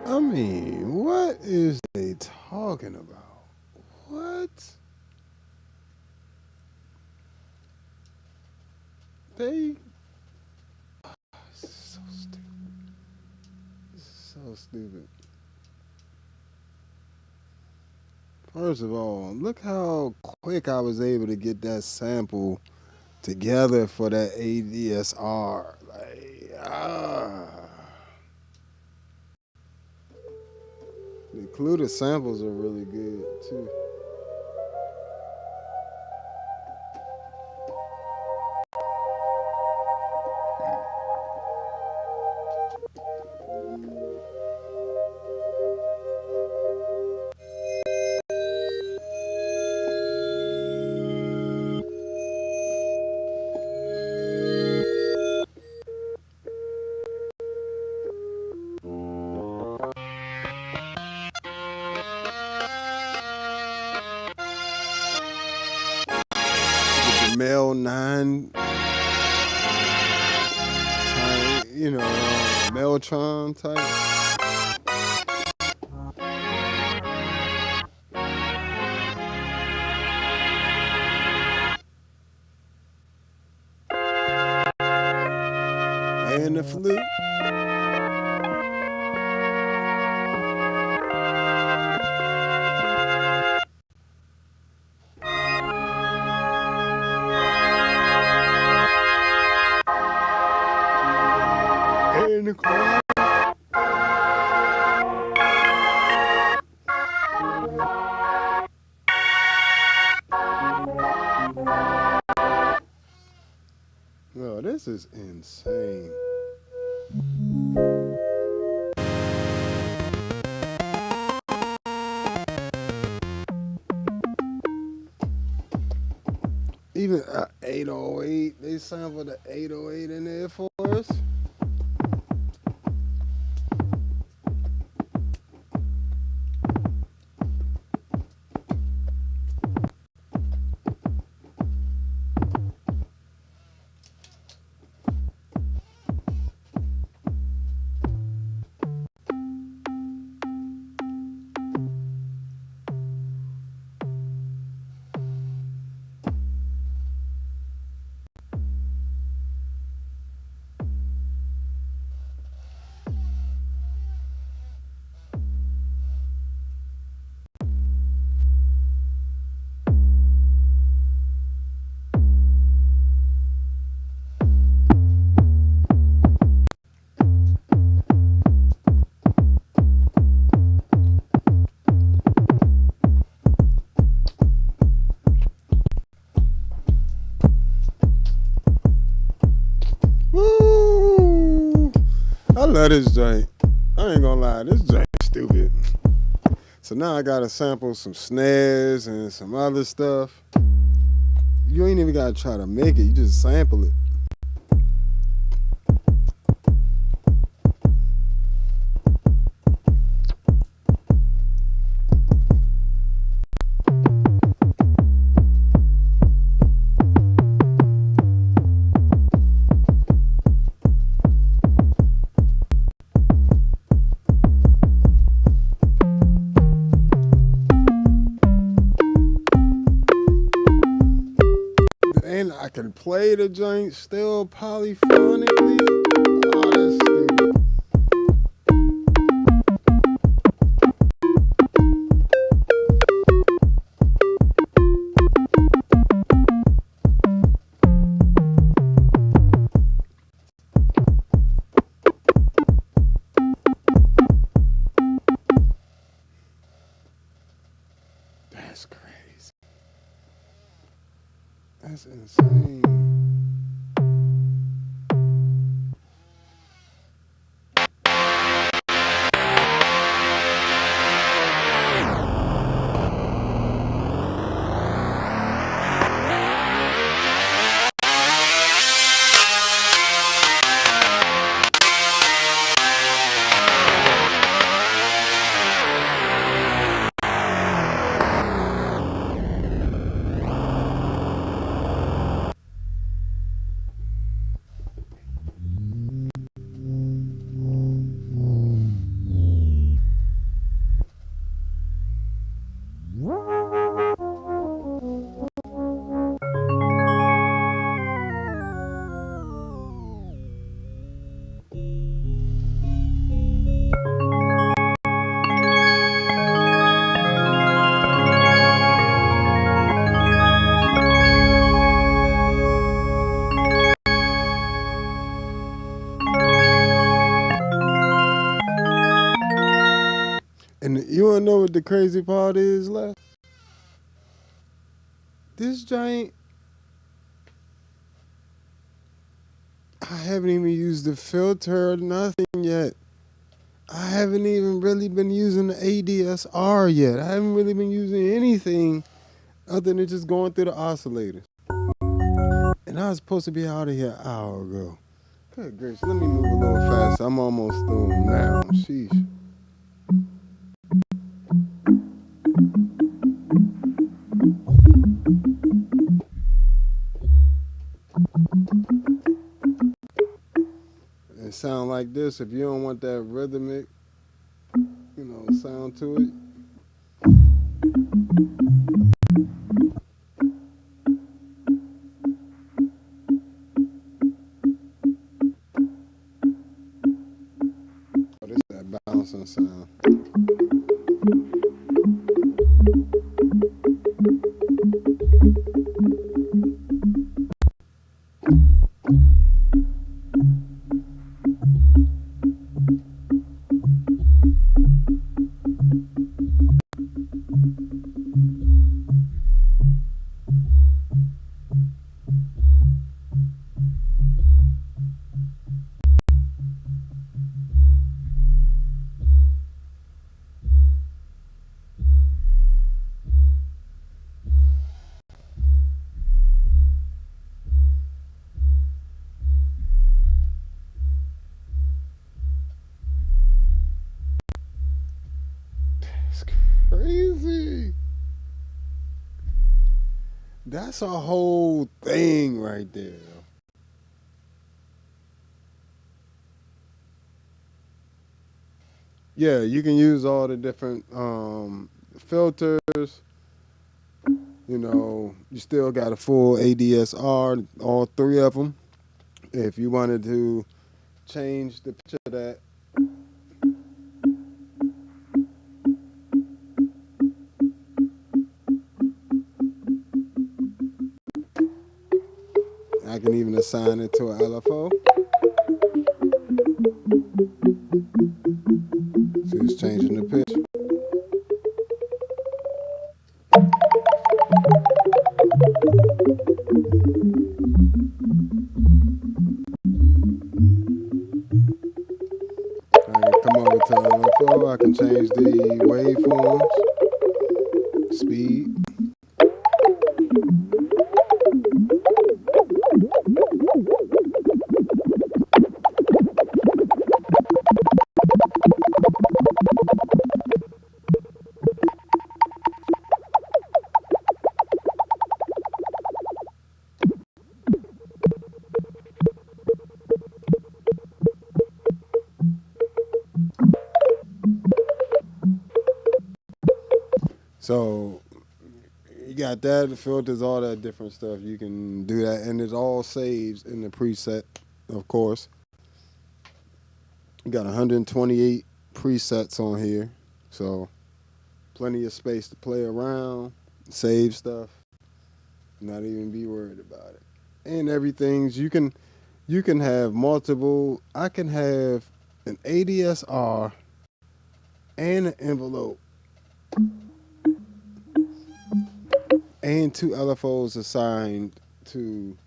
I mean, what is they talking about? What? They so stupid. So stupid. First of all, look how quick I was able to get that sample together for that ADSR. Like, The occluded samples are really good too. Mel 9 type, Meltron type. And the flute. And the choir. No, this is insane. Even 808, they sampled the 808 in there for us. Woo! I love this joint. I ain't gonna lie, this joint is stupid. So now I gotta sample some snares and some other stuff. You ain't even gotta try to make it, you just sample it. And I can play the joint still polyphonically. Oh, that's stupid. That's crazy. That's insane. You wanna know what the crazy part is, Les? This giant, I haven't even used the filter or nothing yet. I haven't even really been using the ADSR yet. I haven't really been using anything other than just going through the oscillators. And I was supposed to be out of here an hour ago. Good gracious, let me move a little faster. I'm almost through now. Sheesh. It sound like this. If you don't want that rhythmic, sound to it. Oh, this is that bouncing sound. It's crazy. That's a whole thing right there. Yeah, you can use all the different filters. You still got a full ADSR, all three of them. If you wanted to change the pitch of that, I can even assign it to an LFO. So it's changing the pitch. I can come over to LFO. I can change the waveforms, speed. So you got that, the filters, all that different stuff. You can do that, and it all saves in the preset, of course. You got 128 presets on here, so plenty of space to play around, save stuff, not even be worried about it. And everything's you can have multiple. I can have an ADSR and an envelope and two LFOs assigned to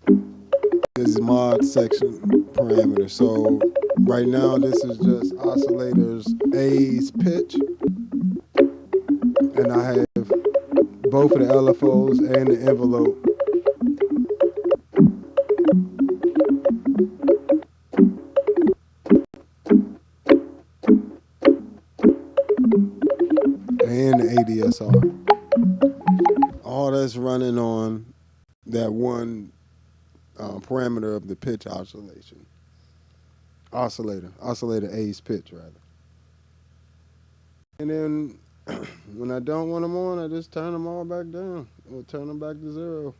this mod section parameter. So right now this is just oscillators A's pitch, and I have both of the LFOs and the envelope. And the ADSR. All that's running on that one parameter of the pitch oscillation. Oscillator A's pitch, rather. And then when I don't want them on, I just turn them all back down or turn them back to 0.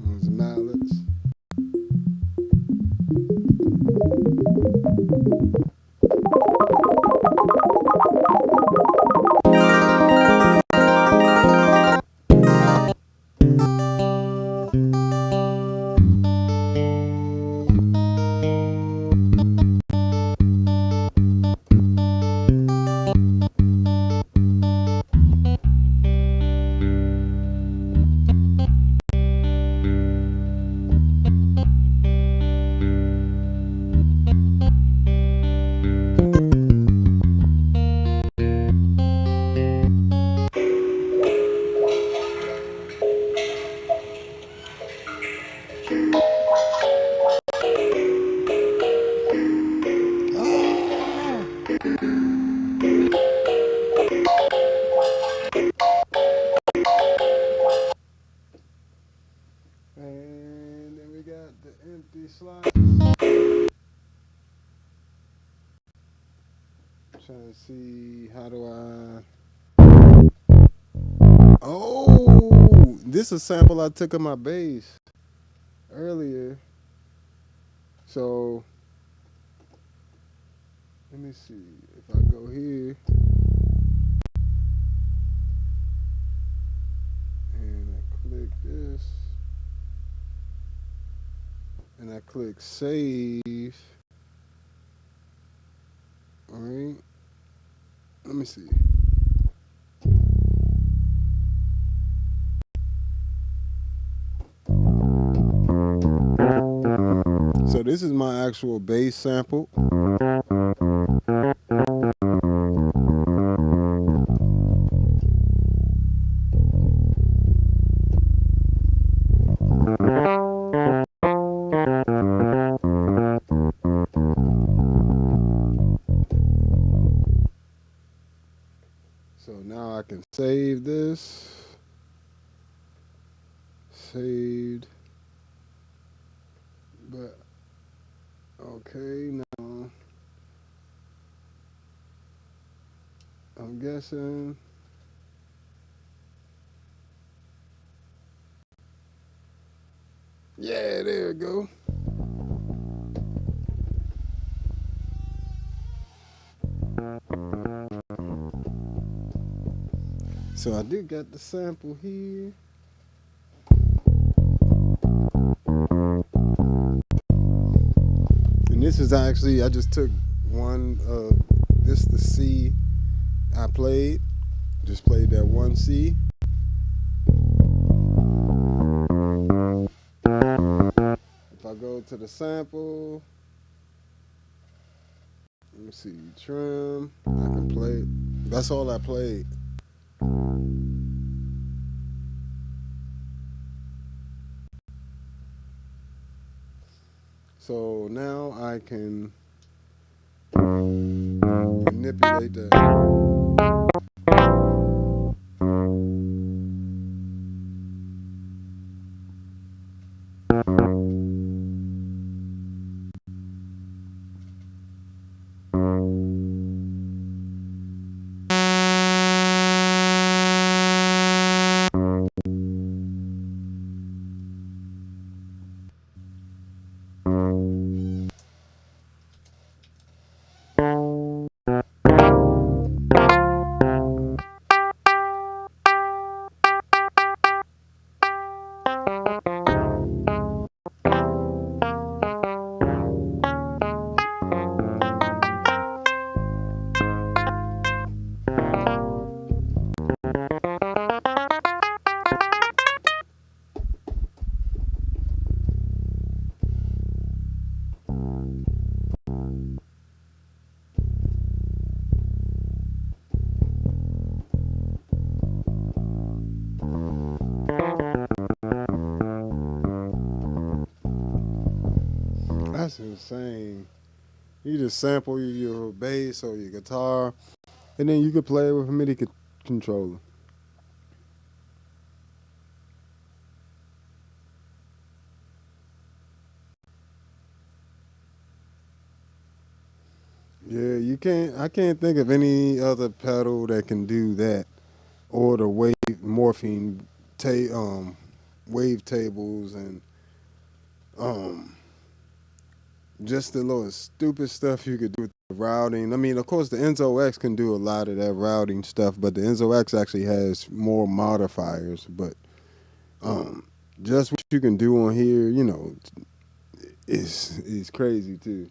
Those mallets. And then we got the empty slot. Trying to see, how do I... Oh, this is a sample I took of my bass earlier. So let me see if I go here and I click this and I click save. All right, let me see. So this is my actual bass sample. So now I can save this. Saved. But okay, now I'm guessing. Yeah, there we go. So I did got the sample here. And this is actually, I just took one, this the C I played. Just played that one C. If I go to the sample, let me see, trim, I can play it. That's all I played. So now I can manipulate that. That's insane. You just sample your bass or your guitar, and then you could play it with a MIDI controller. Yeah, you can't. I can't think of any other pedal that can do that, or the wave morphine, wave tables and um, just the little stupid stuff you could do with the routing. I mean, of course, the Enzo X can do a lot of that routing stuff, but the Enzo X actually has more modifiers. But um, just what you can do on here, is crazy too.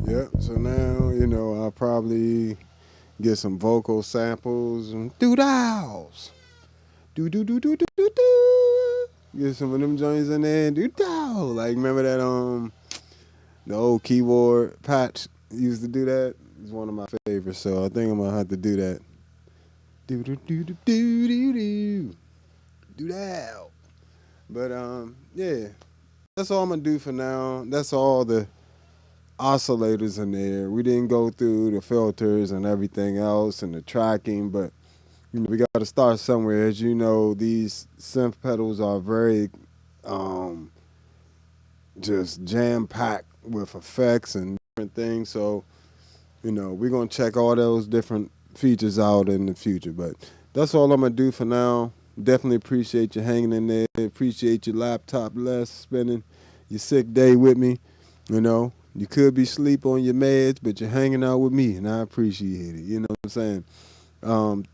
Yep. So now, I'll probably get some vocal samples and doo-dows. Do. Get some of them joints in there. Do-dow. Like, remember that, the old keyboard patch used to do that? It's one of my favorites, so I think I'm going to have to do that. Do. Do-dow. But, yeah. That's all I'm going to do for now. That's all the oscillators in there. We didn't go through the filters and everything else and the tracking, but we got to start somewhere. As you know, these synth pedals are very just jam packed with effects and different things. So we're gonna check all those different features out in the future. But that's all I'm gonna do for now. Definitely appreciate you hanging in there. Appreciate your laptop less spending your sick day with me. You could be asleep on your meds, but you're hanging out with me, and I appreciate it. You know what I'm saying?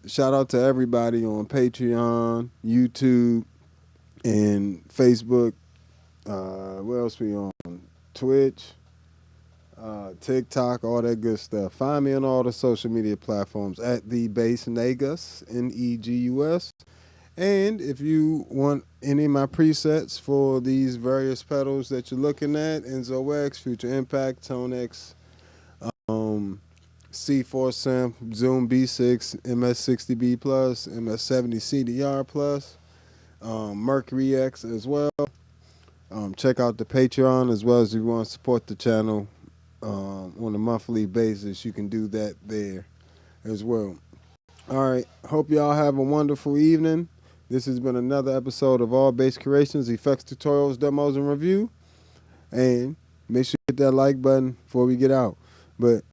Shout out to everybody on Patreon, YouTube, and Facebook. Where else we on? Twitch, TikTok, all that good stuff. Find me on all the social media platforms at the Bass Negus, Negus. And if you want any of my presets for these various pedals that you're looking at, Enzo X, Future Impact, Tone X, C4 Synth, Zoom B6, MS60B Plus, MS70 CDR Plus, Mercury X as well. Check out the Patreon as well. As if you want to support the channel on a monthly basis, you can do that there as well. All right. Hope y'all have a wonderful evening. This has been another episode of All Bass Creations, effects, tutorials, demos, and review. And make sure you hit that like button before we get out. But